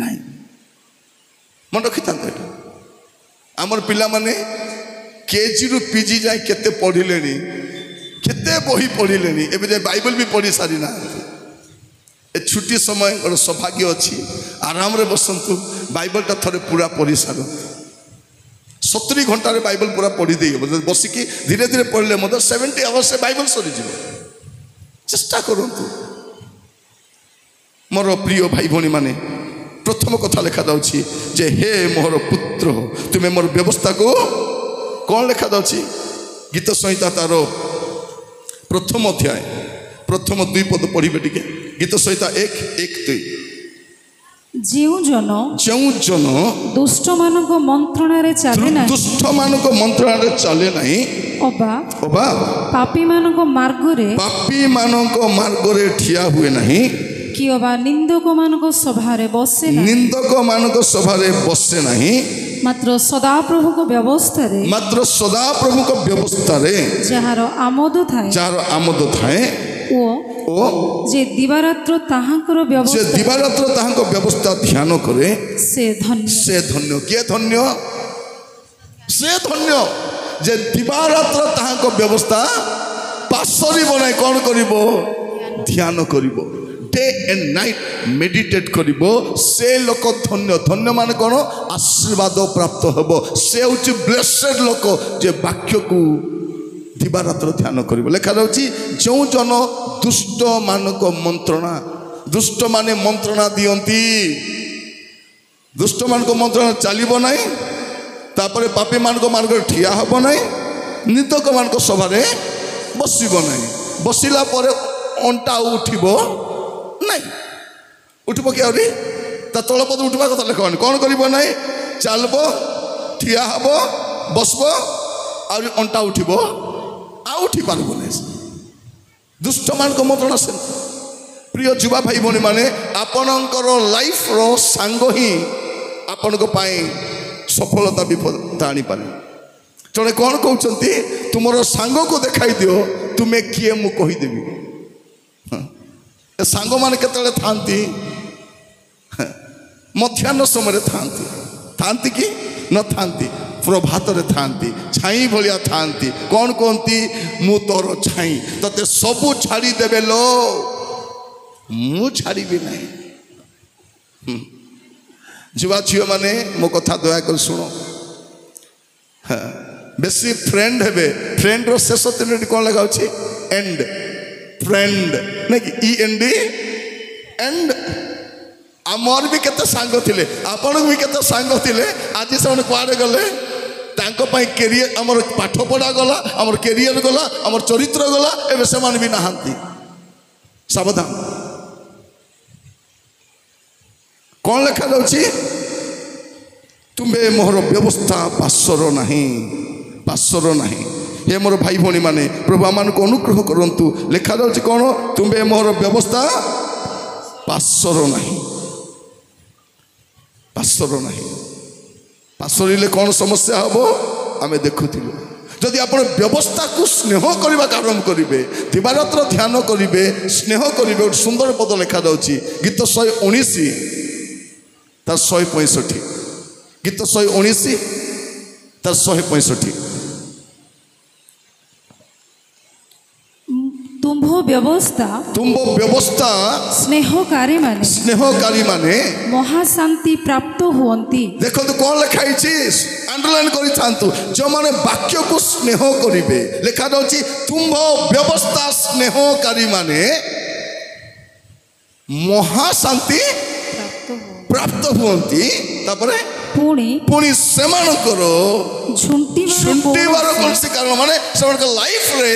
ନାହିଁ। ମନେ ରଖିଥାନ୍ତୁ ଏଇଟା। ଆମର ପିଲାମାନେ କେଜିରୁ ପିଜି ଯାଏ କେତେ ପଢ଼ିଲେଣି, କେତେ ବହି ପଢ଼ିଲେଣି, ଏବେ ଯେ ବାଇବଲ ବି ପଢ଼ି ସାରି ନାହାନ୍ତି। ଏ ଛୁଟି ସମୟ ଗୋଟେ ସୌଭାଗ୍ୟ ଅଛି, ଆରାମରେ ବସନ୍ତୁ, ବାଇବଲଟା ଥରେ ପୁରା ପଢ଼ି ସାରନ୍ତୁ। 70 ଘଣ୍ଟାରେ ବାଇବଲ ପୁରା ପଢ଼ି ଦେଇ ହେବ। ଯଦି ବସିକି ଧୀରେ ଧୀରେ ପଢ଼ିଲେ ମଧ୍ୟ 70 ଆୱାର୍ସରେ ବାଇବଲ ସରିଯିବ। ଚେଷ୍ଟା କରନ୍ତୁ। ମୋର ପ୍ରିୟ ଭାଇ ଭଉଣୀ ମାନେ, ପ୍ରଥମ କଥା ଲେଖାଯାଉଛି ଯେ ହେ ମୋର ପୁତ୍ର ତୁମେ ମୋର ବ୍ୟବସ୍ଥାକୁ, କ'ଣ ଲେଖାଯାଉଛି? गीत संहिता तार प्रथम अध्याय प्रथम 2 पद पढ़े टिके गीत संहिता 1:1-2 ଯେଉଁ ଜନ ଦୁଷ୍ଟ ମାନଙ୍କ ମନ୍ତ୍ରଣାରେ ଚାଲେ ନାହିଁ दुष्ट मानक मंत्रणा चले नहीं ଅବା अबा ପାପୀ ମାନଙ୍କ ମାର୍ଗରେ पापी मानक मार्ग रे ठिया हुए नहीं କି ଅବା ନିନ୍ଦକ ମାନଙ୍କ ସଭାରେ ବସେ ନାହିଁ निंदक मानक सभा रे बसे नहीं ମାତ୍ର ସଦାପ୍ରଭୁଙ୍କ ବ୍ୟବସ୍ଥାରେ मात्र सदा प्रभु को व्यवस्था रे ଯାହାର ଆମୋଦ ଥାଏ जार आमद थाए ଓ ओ ଯେ ଦିବାରାତ୍ର ତାହାଙ୍କର जे ବ୍ୟବସ୍ଥା दिवारात्र ताहाको व्यवस्था ध्यान करे ସେ ଧନ୍ୟ से धन्य किए धन्य से धन्य जे दिवारात्र ताहाको व्यवस्था पासरी बनाई कौन करिबो ध्यान करिबो डे एंड नाइट मेडिटेट करिबो से लोक धन्य धन्य मान कौन आशीर्वाद प्राप्त हबो से होची ब्लेसेड लोक जे वाक्य को दिवारात्र ध्यान करिबो लेखा रहउची जो जन दुष्ट मानक मंत्रणा दुष्ट माने मंत्रणा दियंती दुष्ट मानक मंत्रणा चलिबो नाही तापरे पापी मानक मार्ग ठिया हबो नाही निंदक मानक सभारे बसिबो नाही बसिला परे अंटा उठिबो नाही उठिबो कि आउरी ता तळपद उठबा कथा लेखन कोन करिबो नाही चलबो ठिया हबो बसबो आउरी अंटा उठिबो आ उठी पारबो नाही दुष्ट मानक मंत्रणा से प्रिय युवा भाई भौणी माने आपणकर लाइफ रो सांग ही आपण को पाए सफलता विफलता आनी पारे जड़े कौन कहते तुमर सांग को देखाई दियो तुम्हें किए मु कहीदेवी सांग माने केतले थांती मध्याह्न समय थांती कि न थांती प्रभात रे थांती छाई भलिया थांती कौन कहती मु तोर छाई तते सबू छाड़ी देबे लो मु छाड़ी नहीं जुवा झील माने मो कथा दया कर शुण बेसी फ्रेंड हेबे फ्रेंड रो शेष तीन कौन लगा एंड फ्रेंड नहीं कि END एंड आमर भी केते सांग थिले आपण भी केते सांग थिले आज से कुआडे गले तांको पाई कैरियर हमर पाठ पढ़ा गला हमर कैरियर गला हमर चरित्र गला एबे से मान भी नहांती सावधान कौन लिखा जाउची तुम्हें मोहर व्यवस्था पासर नहीं ये मोर भाई भौणी माने प्रभु आमान को अनुग्रह करंतु लिखा जाउची कौन तुम्हें मोहर व्यवस्था पासर नहीं पासरिले कौन समस्या हबो आमे देखुथिलु जदि आपण व्यवस्था को स्नेह करबा आरंभ करिवे दिवारात्र ध्यान करिवे स्नेह करिवे एक सुंदर पद लिखा जाउची गीत 119 तार 165 गीत 119 तार 165 तुम्भो व्यवस्था स्नेहकारी माने महाशांति प्राप्त हुअंती देखो तो कौन लिखाई अंडरलाइन करी थांतु जो माने वाक्य को स्नेह करिवे लिखा जाउची तुम्भो व्यवस्था स्नेहकारी माने महाशांति प्राप्त हुअंती तापरे पुणी सेमानकर झुंटीबार कौन से कारण माने सेमानकर लाइफ रे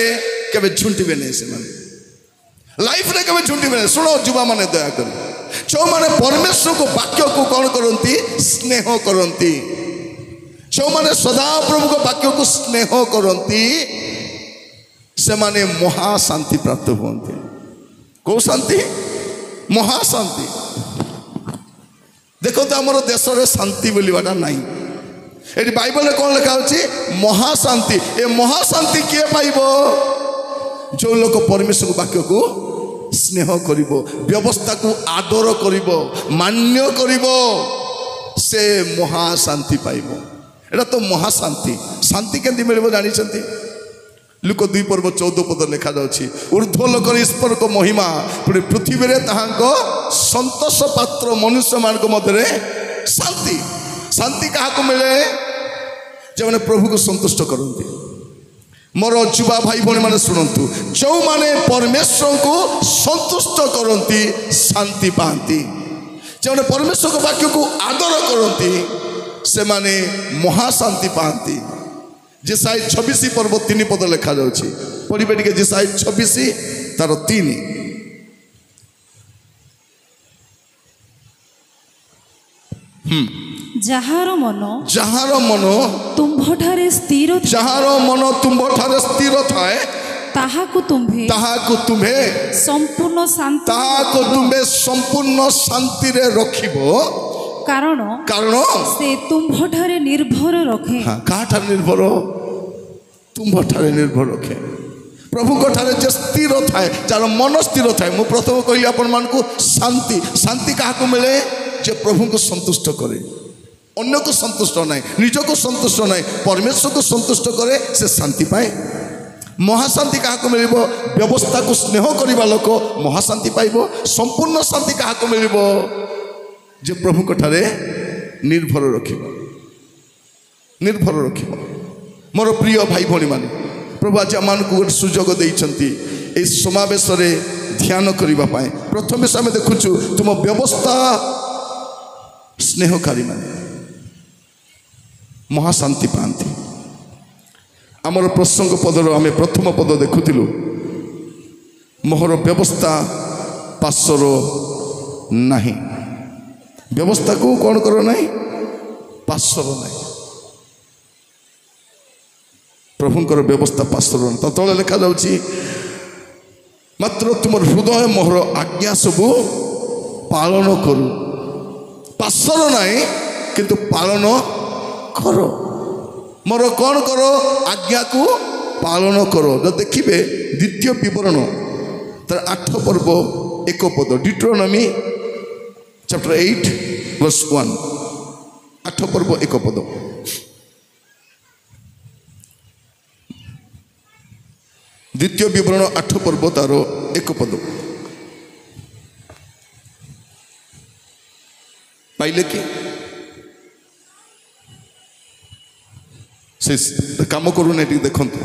केबे झुंटीबे नहीं से माने लाइफ रे केबे झुंटीबे नहीं सुनो युवा माने दया कर जो माने परमेश्वर को वाक्य को कौन करंती स्नेह करंती जो माने सदा प्रभु को वाक्य को स्नेह करंती से माने महाशांति प्राप्त हुअंती को शांति महाशांति देखो तो आमर देश रे शांति बोलीबाटा नहीं ये बाइबल रे कौन लिखा होची महाशांति ए महाशांति किए पाइबो जो लोग परमेश्वर वाक्य को स्नेह करिबो व्यवस्था को आदर करिबो मान्य करिबो से महाशांति पाइबो एटा तो महाशांति शांति केंति मिलबो जानि छथि लुक 2:14 पद लिखा जाउछि ऊर्ध्वलोक ईश्वर को महिमा पुणी पृथ्वी रे ताहांको संतोष पात्र मनुष्य मानक मध्य शांति शांति क्या मिले जो मैंने प्रभु को संतुष्ट करती मोर युवा भाई भौणी मैंने शुणु जो मैंने परमेश्वर को संतुष्ट करती शांति पाती जो मैंने परमेश्वर को वाक्य को आदर करती से माने महाशांति पाती जेसाई 26 पर्व 3 पद लिखा जाउछि पढ़िबे टिके जेसाई 26 तार 3 ଯାହାର ମନ ତୁମ୍ଭଠାରେ ସ୍ଥିର ଥାଏ, ଯାହାର ମନ ତୁମ୍ଭଠାରେ ସ୍ଥିର ଥାଏ ତାହାକୁ ତୁମ୍ଭେ ସମ୍ପୂର୍ଣ୍ଣ ଶାନ୍ତିରେ ରଖିବ କାରଣ ସେ ତୁମ୍ଭଠାରେ ନିର୍ଭର ରଖେ। କାହାଠାରେ ନିର୍ଭର? ତୁମ୍ଭଠାରେ ନିର୍ଭର ରଖେ। ପ୍ରଭୁଙ୍କ ଠାରେ ଯେ ସ୍ଥିର ଥାଏ, ଯାହାର ମନ ସ୍ଥିର ଥାଏ। ମୁଁ ପ୍ରଥମେ କହିଲି ଆପଣମାନଙ୍କୁ ଶାନ୍ତି କାହାକୁ ମିଳେ? ଯେ ପ୍ରଭୁଙ୍କୁ ସନ୍ତୁଷ୍ଟ କରେ, ଅନ୍ୟକୁ ସନ୍ତୁଷ୍ଟ ନାହିଁ, ନିଜକୁ ସନ୍ତୁଷ୍ଟ ନାହିଁ, ପରମେଶ୍ୱରକୁ ସନ୍ତୁଷ୍ଟ କରେ, ସେ ଶାନ୍ତି ପାଏ। ମହାଶାନ୍ତି କାହାକୁ ମିଳିବ? ବ୍ୟବସ୍ଥାକୁ ସ୍ନେହ କରିବା ଲୋକ ମହାଶାନ୍ତି ପାଇବ। ସମ୍ପୂର୍ଣ୍ଣ ଶାନ୍ତି କାହାକୁ ମିଳିବ? ଯେ ପ୍ରଭୁଙ୍କ ଠାରେ ନିର୍ଭର ରଖିବ। ମୋର ପ୍ରିୟ ଭାଇ ଭଉଣୀମାନେ, ପ୍ରଭୁ ଆଜି ଆମମାନଙ୍କୁ ଗୋଟେ ସୁଯୋଗ ଦେଇଛନ୍ତି ଏହି ସମାବେଶରେ ଧ୍ୟାନ କରିବା ପାଇଁ। ପ୍ରଥମେ ଆମେ ଦେଖୁଛୁ ତୁମ ବ୍ୟବସ୍ଥା ସ୍ନେହକାରୀ ମାନେ ମହାଶାନ୍ତି ପାଆନ୍ତି। ଆମର ପ୍ରସଙ୍ଗ ପଦର ଆମେ ପ୍ରଥମ ପଦ ଦେଖୁଥିଲୁ, ମୋହର ବ୍ୟବସ୍ଥା ପାର୍ଶ୍ୱର ନାହିଁ। ବ୍ୟବସ୍ଥାକୁ କ'ଣ କର ନାହିଁ? ପାର୍ଶ୍ୱର ନାହିଁ। ପ୍ରଭୁଙ୍କର ବ୍ୟବସ୍ଥା ପାର୍ଶ୍ୱର ନାହିଁ। ତା ତଳେ ଲେଖାଯାଉଛି ମାତ୍ର ତୁମର ହୃଦୟ ମୋହର ଆଜ୍ଞା ସବୁ ପାଳନ କରୁ। ପାର୍ଶ୍ୱର ନାହିଁ କିନ୍ତୁ ପାଳନ କର। ମୋର କ'ଣ କର? ଆଜ୍ଞାକୁ ପାଳନ କର। ଯଦି ଦେଖିବେ ଦ୍ୱିତୀୟ ବିବରଣ ତାର 8 ପର୍ବ 1 ପଦ, ଡିଟ୍ରୋନୋମି chapter 8 verse 1, 8 ପର୍ବ 1 ପଦ। ଦ୍ୱିତୀୟ ବିବରଣ 8 ପର୍ବ ତାର 1 ପଦ ପାଇଲେ କି? ସେ କାମ କରୁନି, ଟିକେ ଦେଖନ୍ତୁ।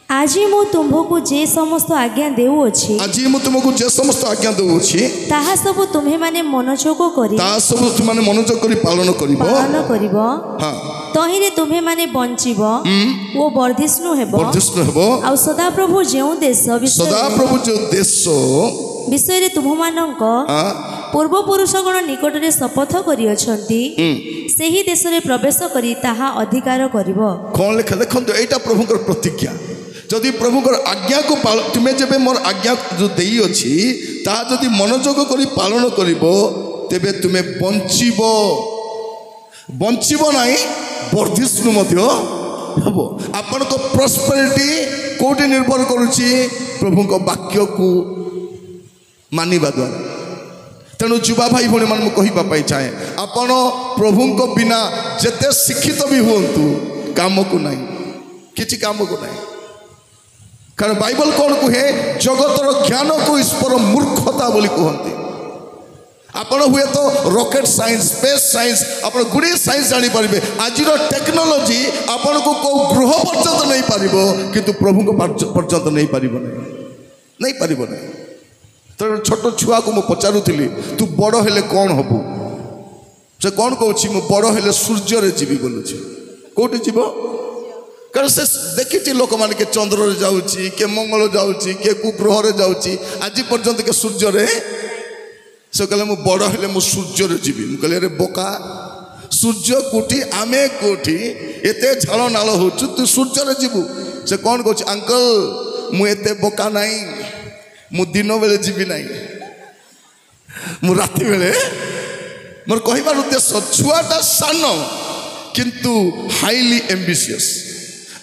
ଆଜି ମୁଁ ତୁମକୁ ଯେ ସମସ୍ତ ଆଜ୍ଞା ଦେଉଅଛି, ତାହା ସବୁ ତୁମେମାନେ ମନୋଯୋଗ କରି ପାଳନ କରିବ। ତହିଁରେ ତୁମେମାନେ ବଞ୍ଚିବ ଓ ବର୍ଦ୍ଧିଷ୍ଣୁ ହେବ। ଆଉ ସଦାପ୍ରଭୁ ଯେଉଁ ଦେଶ ବିଷୟରେ ତୁମମାନଙ୍କ ପୂର୍ବପୁରୁଷଗଣ ନିକଟରେ ଶପଥ କରିଅଛନ୍ତି, ସେହି ଦେଶରେ ପ୍ରବେଶ କରି ତାହା ଅଧିକାର କରିବ। କ'ଣ ଲେଖା ଦେଖନ୍ତୁ, ଏଇଟା ପ୍ରଭୁଙ୍କର ପ୍ରତିଜ୍ଞା। ଯଦି ପ୍ରଭୁଙ୍କର ଆଜ୍ଞାକୁ ତୁମେ ଯେବେ ମୋର ଆଜ୍ଞା ଯେଉଁ ଦେଇଅଛି ତାହା ଯଦି ମନୋଯୋଗ କରି ପାଳନ କରିବ, ତେବେ ତୁମେ ବଞ୍ଚିବ ନାହିଁ, ବର୍ଦ୍ଧିଷ୍ଣୁ ମଧ୍ୟ ହେବ। ଆପଣଙ୍କ ପ୍ରସ୍ପେରିଟି କେଉଁଠି ନିର୍ଭର କରୁଛି? ପ୍ରଭୁଙ୍କ ବାକ୍ୟକୁ ମାନିବା ଦ୍ୱାରା। ତେଣୁ ଯୁବା ଭାଇ ଭଉଣୀମାନେ ମୁଁ କହିବା ପାଇଁ ଚାହେଁ, ଆପଣ ପ୍ରଭୁଙ୍କ ବିନା ଯେତେ ଶିକ୍ଷିତ ବି ହୁଅନ୍ତୁ, କାମକୁ ନାହିଁ, କିଛି କାମକୁ ନାହିଁ। କାରଣ ବାଇବଲ କ'ଣ କୁହେ? ଜଗତର ଜ୍ଞାନକୁ ଈଶ୍ୱର ମୂର୍ଖତା ବୋଲି କୁହନ୍ତି। ଆପଣ ହୁଏତ ରକେଟ୍ ସାଇନ୍ସ, ସ୍ପେସ୍ ସାଇନ୍ସ, ଆପଣ ଗୁଡ଼ିଏ ସାଇନ୍ସ ଜାଣିପାରିବେ। ଆଜିର ଟେକ୍ନୋଲୋଜି ଆପଣଙ୍କୁ କେଉଁ ଗ୍ରହ ପର୍ଯ୍ୟନ୍ତ ନେଇପାରିବ, କିନ୍ତୁ ପ୍ରଭୁଙ୍କ ପର୍ଯ୍ୟନ୍ତ ନେଇପାରିବ ନାହିଁ। ତେଣୁ ଛୋଟ ଛୁଆକୁ ମୁଁ ପଚାରୁଥିଲି, ତୁ ବଡ଼ ହେଲେ କ'ଣ ହବୁ? ସେ କ'ଣ କହୁଛି? ମୁଁ ବଡ଼ ହେଲେ ସୂର୍ଯ୍ୟରେ ଯିବି ବୋଲୁଛି। କେଉଁଠି ଯିବ? କାରଣ ସେ ଦେଖିଛି ଲୋକମାନେ କିଏ ଚନ୍ଦ୍ରରେ ଯାଉଛି, କିଏ ମଙ୍ଗଳ ଯାଉଛି, କିଏ କେଉଁ ଗ୍ରହରେ ଯାଉଛି, ଆଜି ପର୍ଯ୍ୟନ୍ତ କିଏ ସୂର୍ଯ୍ୟରେ। ସେ କହିଲେ ମୁଁ ବଡ଼ ହେଲେ ମୁଁ ସୂର୍ଯ୍ୟରେ ଯିବି। ମୁଁ କହିଲି ଆରେ ବୋକା, ସୂର୍ଯ୍ୟ କୋଉଠି, ଆମେ କୋଉଠି? ଏତେ ଝାଳ ନାଳ ହେଉଛୁ, ତୁ ସୂର୍ଯ୍ୟରେ ଯିବୁ। ସେ କ'ଣ କହୁଛି? ଅଙ୍କଲ ମୁଁ ଏତେ ବୋକା ନାହିଁ, ମୁଁ ଦିନ ବେଳେ ଯିବି ନାହିଁ, ମୁଁ ରାତି ବେଳେ। ମୋର କହିବାର ଉଦ୍ଦେଶ୍ୟ, ଛୁଆଟା ସାନ କିନ୍ତୁ ହାଇଲି ଆମ୍ବିସିୟସ୍।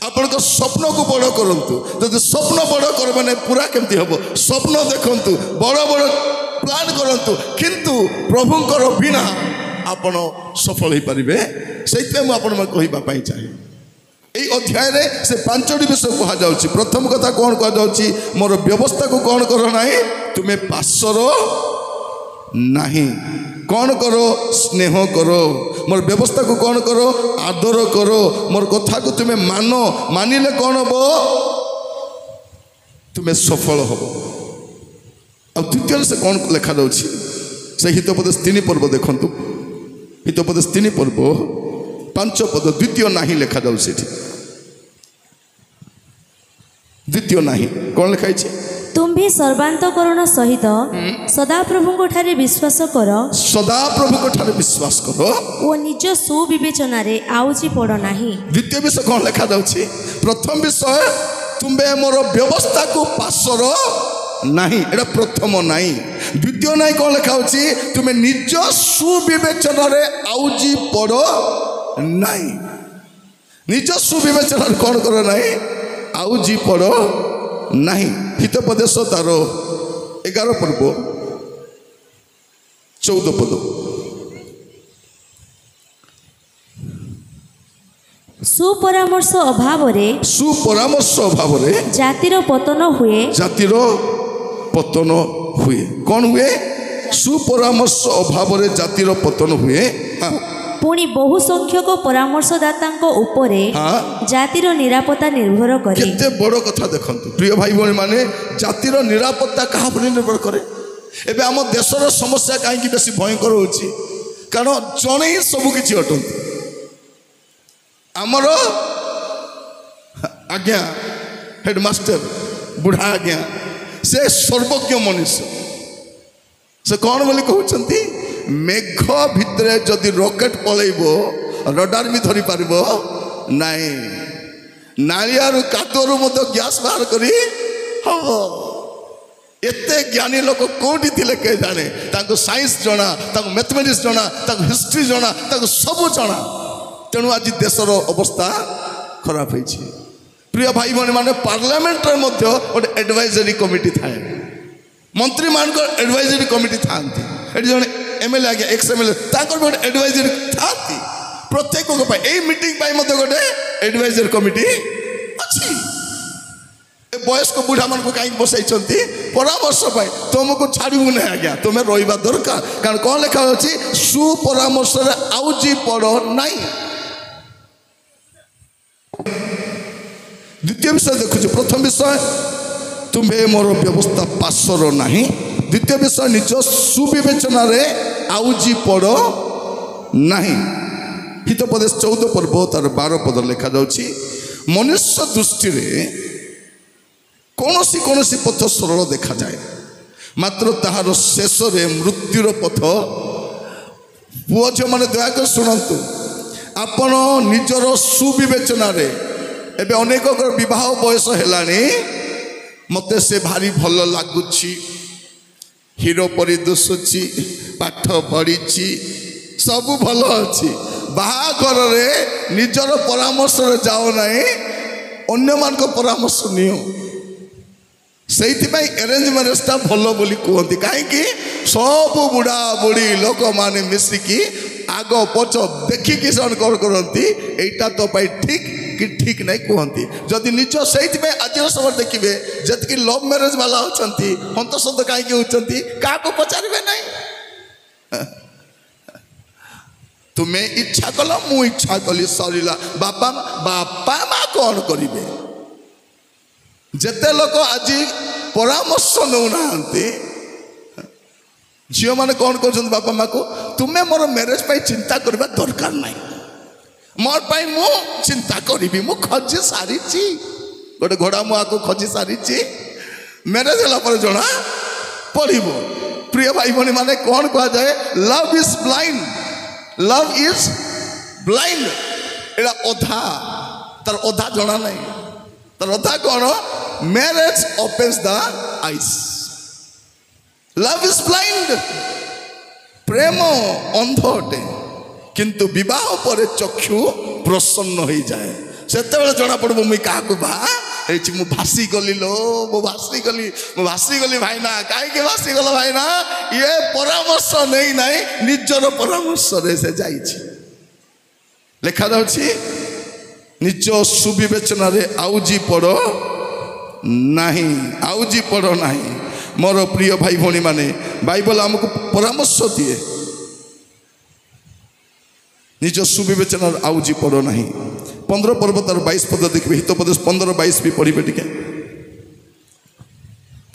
ଆପଣଙ୍କ ସ୍ୱପ୍ନକୁ ବଡ଼ କରନ୍ତୁ। ଯଦି ସ୍ୱପ୍ନ ବଡ଼ କରିବେ ନାହିଁ, ପୁରା କେମିତି ହେବ? ସ୍ୱପ୍ନ ଦେଖନ୍ତୁ, ବଡ଼ ପ୍ଲାନ୍ କରନ୍ତୁ, କିନ୍ତୁ ପ୍ରଭୁଙ୍କର ବିନା ଆପଣ ସଫଳ ହେଇପାରିବେ। ସେଇଥିପାଇଁ ମୁଁ ଆପଣଙ୍କୁ କହିବା ପାଇଁ ଚାହେଁ, এই অধ্যায়ে সে 5টি বিষয় কুহযাଉଛି। প্রথম কথা কোণ কুহযাଉଛି? মোর ব্যবস্থাকে কোণ কর নাই, তুমি পার্শ্বর ନାହିଁ। কোণ কর? স্নেহ কর। মোর ব্যবস্থাকে কোণ কর? আদর কর। মোর কথাকে তুমি মান। মানিলে কোণ হব? তুমি সফল হব। আর দ্বিতীয় সে কোণ লেখা যাচ্ছে? সে হিতোপদেশ 3 পর্ব দেখন্তু। হিতোপদেশ 3 পর্ব 5 পদ দ্বিতীয় নাহি লেখা যাচ্ছে এটি। ଦ୍ୱିତୀୟ ନାହିଁ। କ'ଣ ଲେଖା ହେଇଛି? ତୁମ୍ଭେ ସର୍ବାନ୍ତକରଣ ସହିତ ସଦାପ୍ରଭୁଙ୍କ ଠାରେ ବିଶ୍ୱାସ କର, ସଦାପ୍ରଭୁଙ୍କ ଠାରେ ବିଶ୍ୱାସ କର ଓ ନିଜ ସୁବିବେଚନାରେ ଆଉଜି ପଡ଼ ନାହିଁ। ଦ୍ୱିତୀୟ ବିଷୟ କ'ଣ ଲେଖାଯାଉଛି? ପ୍ରଥମ ବିଷୟ ତୁମେ ମୋର ବ୍ୟବସ୍ଥାକୁ ପାଶର ନାହିଁ, ଏଇଟା ପ୍ରଥମ ନାହିଁ। ଦ୍ୱିତୀୟ ନାହିଁ କ'ଣ ଲେଖା ହେଉଛି? ତୁମେ ନିଜ ସୁବିବେଚନାରେ ଆଉଜି ପଡ଼ ନାହିଁ। ନିଜ ସୁବିବେଚନାରେ କ'ଣ କର ନାହିଁ? ଆଉଜି ପଡ଼ ନାହିଁ। ହିତୋପଦେଶ ତାର 11 ପର୍ବ 14 ପଦ। ସୁପରାମର୍ଶ ଅଭାବରେ ଜାତିର ପତନ ହୁଏ। ଜାତିର ପତନ ହୁଏ। କ'ଣ ହୁଏ? ସୁପରାମର୍ଶ ଅଭାବରେ ଜାତିର ପତନ ହୁଏ। ପୁଣି ବହୁ ସଂଖ୍ୟକ ପରାମର୍ଶଦାତାଙ୍କ ଉପରେ ଜାତିର ନିରାପତ୍ତା ନିର୍ଭର କରେ। କେତେ ବଡ଼ କଥା ଦେଖନ୍ତୁ ପ୍ରିୟ ଭାଇ ଭଉଣୀ ମାନେ, ଜାତିର ନିରାପତ୍ତା କାହା ଉପରେ ନିର୍ଭର କରେ? ଏବେ ଆମ ଦେଶର ସମସ୍ୟା କାହିଁକି ବେଶୀ ଭୟଙ୍କର ହେଉଛି? କାରଣ ଜଣେ ହିଁ ସବୁ କିଛି ଅଟନ୍ତି। ଆମର ଆଜ୍ଞା ହେଡମାଷ୍ଟର ବୁଢ଼ା ଆଜ୍ଞା, ସେ ସର୍ବଜ୍ଞ ମଣିଷ। ସେ କ'ଣ ବୋଲି କହୁଛନ୍ତି? ମେଘ ଭିତରେ ଯଦି ରକେଟ ପଳେଇବ ରଡାର ବି ଧରିପାରିବ ନାହିଁ, ନାଳିଆରୁ କାଦୁଅରୁ ମଧ୍ୟ ଗ୍ୟାସ୍ ବାହାର କରି ହବ। ଏତେ ଜ୍ଞାନୀ ଲୋକ କେଉଁଠି ଥିଲେ କେ ଜାଣେ? ତାଙ୍କୁ ସାଇନ୍ସ ଜଣା, ତାଙ୍କୁ ମ୍ୟାଥମେଟିକ୍ସ ଜଣା, ତାଙ୍କୁ ହିଷ୍ଟ୍ରି ଜଣା, ତାଙ୍କୁ ସବୁ ଜଣା। ତେଣୁ ଆଜି ଦେଶର ଅବସ୍ଥା ଖରାପ ହେଇଛି। ପ୍ରିୟ ଭାଇ ଭଉଣୀ ମାନେ, ପାର୍ଲାମେଣ୍ଟରେ ମଧ୍ୟ ଗୋଟେ ଆଡଭାଇଜରୀ କମିଟି ଥାଏ, ମନ୍ତ୍ରୀମାନଙ୍କର ଆଡଭାଇଜରୀ କମିଟି ଥାଆନ୍ତି। ଏଠି ଜଣେ MLA ଆଜ୍ଞା XMLA ତାଙ୍କର ଗୋଟେ ଆଡଭାଇଜରୀ ଥାଆନ୍ତି ପ୍ରତ୍ୟେକଙ୍କ ପାଇଁ। ଏଇ ମିଟିଂ ପାଇଁ ମଧ୍ୟ ଗୋଟେ ଆଡଭାଇଜରୀ କମିଟି ଅଛି। ଏ ବୟସ୍କ ବୁଢ଼ାମାନଙ୍କୁ କାହିଁକି ବସାଇଛନ୍ତି? ପରାମର୍ଶ ପାଇଁ। ତୁମକୁ ଛାଡ଼ିବୁ ନାହିଁ ଆଜ୍ଞା, ତୁମେ ରହିବା ଦରକାର। କାରଣ କ'ଣ ଲେଖା ଅଛି? ସୁପରାମର୍ଶରେ ଆଉଜି ପଡ଼ ନାହିଁ। ଦ୍ୱିତୀୟ ବିଷୟ ଦେଖୁଛୁ। ପ୍ରଥମ ବିଷୟ ତୁମ୍ଭେ ମୋର ବ୍ୟବସ୍ଥା ପାଶର ନାହିଁ। ଦ୍ୱିତୀୟ ବିଷୟ ନିଜ ସୁବିବେଚନାରେ ଆଉଜି ପଡ଼ ନାହିଁ। ହିତୋପଦେଶ 14 ପର୍ବ ତାର 12 ପଦ ଲେଖାଯାଉଛି, ମନୁଷ୍ୟ ଦୃଷ୍ଟିରେ କୌଣସି ପଥ ସରଳ ଦେଖାଯାଏ, ମାତ୍ର ତାହାର ଶେଷରେ ମୃତ୍ୟୁର ପଥ। ପୁଅ ଝିଅମାନେ ଦୟାକରି ଶୁଣନ୍ତୁ, ଆପଣ ନିଜର ସୁବିବେଚନାରେ, ଏବେ ଅନେକଙ୍କର ବିବାହ ବୟସ ହେଲାଣି, ମୋତେ ସେ ଭାରି ଭଲ ଲାଗୁଛି, ହିରୋ ପରି ଦିଶୁଛି, ପାଠ ପଢ଼ିଛି, ସବୁ ଭଲ ଅଛି। ବାହାଘରରେ ନିଜର ପରାମର୍ଶରେ ଯାଅ ନାହିଁ, ଅନ୍ୟମାନଙ୍କ ପରାମର୍ଶ ନିଅ। ସେଇଥିପାଇଁ ଆରେଞ୍ଜ ମ୍ୟାରେଜଟା ଭଲ ବୋଲି କୁହନ୍ତି। କାହିଁକି? ସବୁ ବୁଢ଼ା ବୁଢ଼ୀ ଲୋକମାନେ ମିଶିକି ଆଗ ପଛ ଦେଖିକି ସେମାନେ କ'ଣ କରନ୍ତି? ଏଇଟା ତ ପାଇଁ ଠିକ୍ କି ଠିକ୍ ନାହିଁ କୁହନ୍ତି। ଯଦି ନିଜ ସେଇଥିପାଇଁ ଆଜିର ସମୟରେ ଦେଖିବେ ଯେତିକି ଲଭ୍ ମ୍ୟାରେଜ ବାଲା ଅଛନ୍ତି, ହନ୍ତସନ୍ତ କାହିଁକି ହେଉଛନ୍ତି? କାହାକୁ ପଚାରିବେ ନାହିଁ। ତୁମେ ଇଚ୍ଛା କଲ, ମୁଁ ଇଚ୍ଛା କଲି, ସରିଲା। ବାପା ମା କ'ଣ କରିବେ? ଯେତେ ଲୋକ ଆଜି ପରାମର୍ଶ ନେଉନାହାନ୍ତି, ଝିଅମାନେ କ'ଣ କରୁଛନ୍ତି? ବାପା ମାଆକୁ, ତୁମେ ମୋର ମ୍ୟାରେଜ ପାଇଁ ଚିନ୍ତା କରିବା ଦରକାର ନାହିଁ, ମୋର ପାଇଁ ମୁଁ ଚିନ୍ତା କରିବି, ମୁଁ ଖୋଜି ସାରିଛି। ଗୋଟେ ଘୋଡ଼ା ମୁଁ ଆକୁ ଖୋଜି ସାରିଛି। ମ୍ୟାରେଜ ହେଲା ପରେ ଜଣା ପଡ଼ିବ। ପ୍ରିୟ ଭାଇ ଭଉଣୀ ମାନେ, କ'ଣ କୁହାଯାଏ? Love is blind, love is blind. ଏଇଟା ଅଧା, ତାର ଅଧା ଜଣା ନାହିଁ। ତାର ଅଧା କ'ଣ? Marriage opens the eyes, love is blind. ପ୍ରେମ ଅନ୍ଧ ଅଟେ, କିନ୍ତୁ ବିବାହ ପରେ ଚକ୍ଷୁ ପ୍ରସନ୍ନ ହେଇଯାଏ। ସେତେବେଳେ ଜଣାପଡ଼ିବ ମୁଇଁ କାହାକୁ ବାହା ହେଇଛି। ମୁଁ ଭାସିଗଲି ଲୋ, ମୁଁ ଭାସିଗଲି ଭାଇନା। କାହିଁକି ଭାସିଗଲ ଭାଇନା? ଇଏ ପରାମର୍ଶ ନେଇ ନାହିଁ, ନିଜର ପରାମର୍ଶରେ ସେ ଯାଇଛି। ଲେଖାଯାଉଛି, ନିଜ ସୁବିବେଚନାରେ ଆଉଜି ପଡ଼ ନାହିଁ, ଆଉଜି ପଡ଼ ନାହିଁ। ମୋର ପ୍ରିୟ ଭାଇ ଭଉଣୀ ମାନେ, ବାଇବଲ ଆମକୁ ପରାମର୍ଶ ଦିଏ, ନିଜ ସୁବିବେଚନାରେ ଆଉଜି ପଡ଼ ନାହିଁ। 15 ପର୍ବ ତାର 22 ପଦ ଦେଖିବେ। ହିତୋପଦେଶ 15-22 ବି ପଢ଼ିବେ ଟିକେ।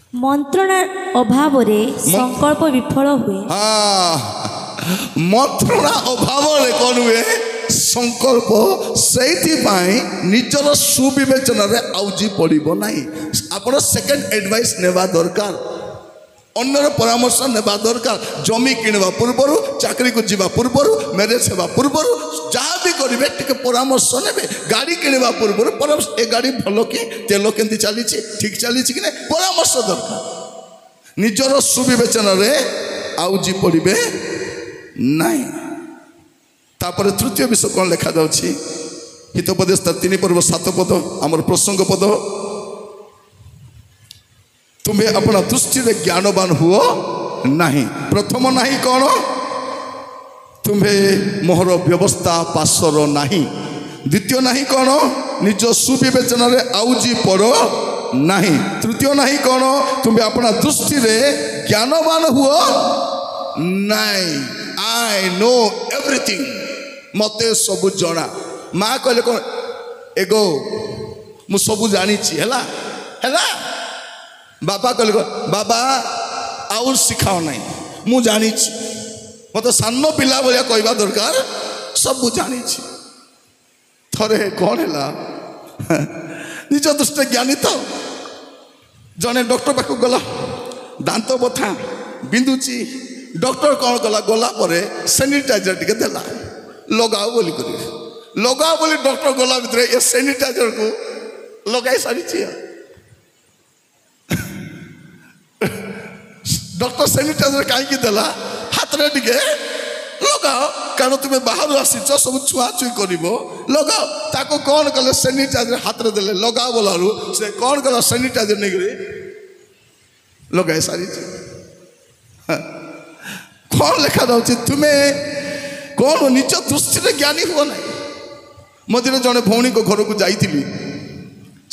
ମନ୍ତ୍ରଣା ଅଭାବରେ ସଂକଳ୍ପ ବିଫଳ ହୁଏ। ମନ୍ତ୍ରଣା ଅଭାବରେ କ'ଣ ହୁଏ? संकल्प से निजर सुविवेचन आउजी पड़ो ना आप सेकेंड एडवाइस नेबा दरकार अन्यर परामर्श नेबा दरकार जमी किणवा पूर्वर चाकरी को जीवा पूर्वर मैरेज होगा पूर्वर जहाँ भी करेंगे टे परामर्श ने गाड़ी किणवा पूर्वर परामर्श ए गाड़ी भल कि तेल केमती चली ठीक चली कि ना परामर्श दरकार निजर सुविवेचन आउजी पड़े नाई तापर तृतीय विषय कौन लिखा जाउछि हितोपदेश 3 पर्व 7 पद आमर प्रसंग पद तुम्हें अपना दृष्टि रे ज्ञानवान हुओ नहीं प्रथम नहीं कौन तुम्हें मोहर व्यवस्था पासर नहीं द्वितीय नहीं कौन निज सुविवेचन रे आउजी पड़ो नहीं तृतीय नहीं कौन तुम्हें अपना दृष्टि रे ज्ञानवान हुओ नहीं आई नो एवरीथिंग मते सबु जना माँ कहले कौन एगो मु सबु जानी है बाबा कहले कौन बाबा आउर शिखाओ नहीं मु जानी मत सान पिला भाया कहवा दरकार सबु जानी थरे कौन है निज दृष्टि ज्ञानी तो जने डॉक्टर पाक गला दांत बथा बिंदुची डॉक्टर कौन कला गला परे सैनिटाइजर टिके देला लगाओ बोली करी लगाओ बोली डॉक्टर गला भितर ये सैनिटाइजर को लगाई सारी डॉक्टर सैनिटाइजर कहीं देला हाथ रे टिके लगाओ कारण तुम्हें बाहर आसीच सब छुआ छुई कर लगाओ ताको कौन कले सैनिटाइजर हाथ रे देले लगाओ बोलारू से कौन कला सैनिटाइजर नहीं लगाई सारी कौन लिखा जाऊँ तुम्हें कौन निज दृष्टि रे ज्ञानी हुआ ना मझे जड़े भौणी को घर को जाइली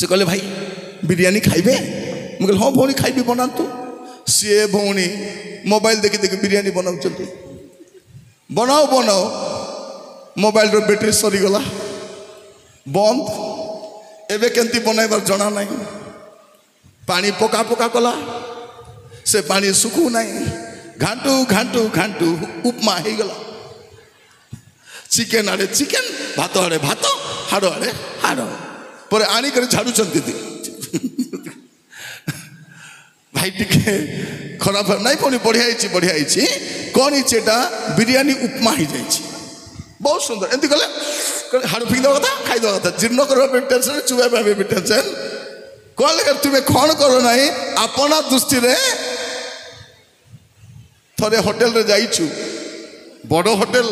से कहले भाई बिरियानी खाइबे मुझे कहले हाँ भौणी खाइबी बनातु सी भौणी मोबाइल देखी देखी बिरियानी बनाऊँ बनाओ बनाओ मोबाइल रो बैटेरी सरीगला बंद एवं केमती बनइबार जना ना पानी पका पका कला से पानी सुखू ना घाटू घाटू घाटू उपमा हो गला चिकेन आड़े चिकेन भात आड़े भात हाड़ आड़े हाड़ पर आनिक झाड़ुंट भाई टिके खराब नहीं पुणी बढ़िया कौन हिटा बिरियानी उपमा हो जाए बहुत सुंदर एमती कले हाड़ फिंग देवा कथा खाईदेवा कथा जीर्ण करने टेंशन चुबाई भी टेंशन कौन लगे तुम्हें कौन कर ना अपना दृष्टि थरे होटेल रे जाइछु बड़ होटेल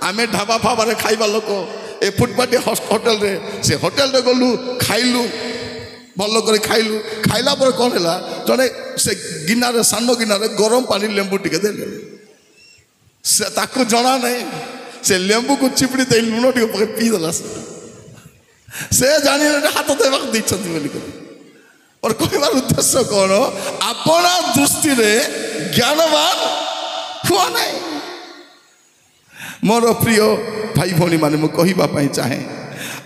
आमे ढाबा फाबारे खाइबा लोक ए फुटपाटी होटेल रे से होटेल रे गलु खाइलु भल कर खाइलु खाइला पर कौन है जड़े से गिनारे सान गिनारे गरम पानी लेंबू टिके देले से ताको जना नहीं से लेंबू को चिपड़ी दे लुण टिके पी देला से जानी हाथ देवा दैछथि बोली कर और कहबार उद्देश्य कौन अपना दृष्टि रे ज्ञानवान हुआ नहीं मोर प्रिय भाई भौणी माने मु कहवाई चाहे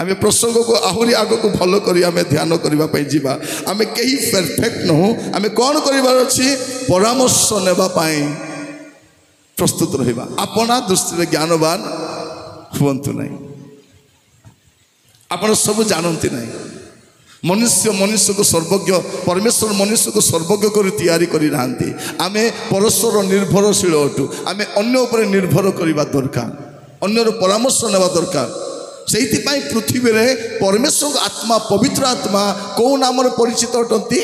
आम प्रसंग को आहरी आग को भल कर ध्यान करने जावा आम कहीं परफेक्ट नहूँ आम कौन करार अच्छी परामर्श नेबाई प्रस्तुत रहा अपना दृष्टि ज्ञानवान हूँ ना आप सब जानती ना मनुष्य को सर्वज्ञ परमेश्वर मनुष्य को सर्वज्ञ कर तैयारी करना आम परस्पर निर्भरशील अटू आम अन्य उपर निर्भर करने दरकार अन्यर परामर्श नेवा दरकार से पृथ्वी रे परमेश्वर आत्मा पवित्र आत्मा कौ नाम परिचित अटंती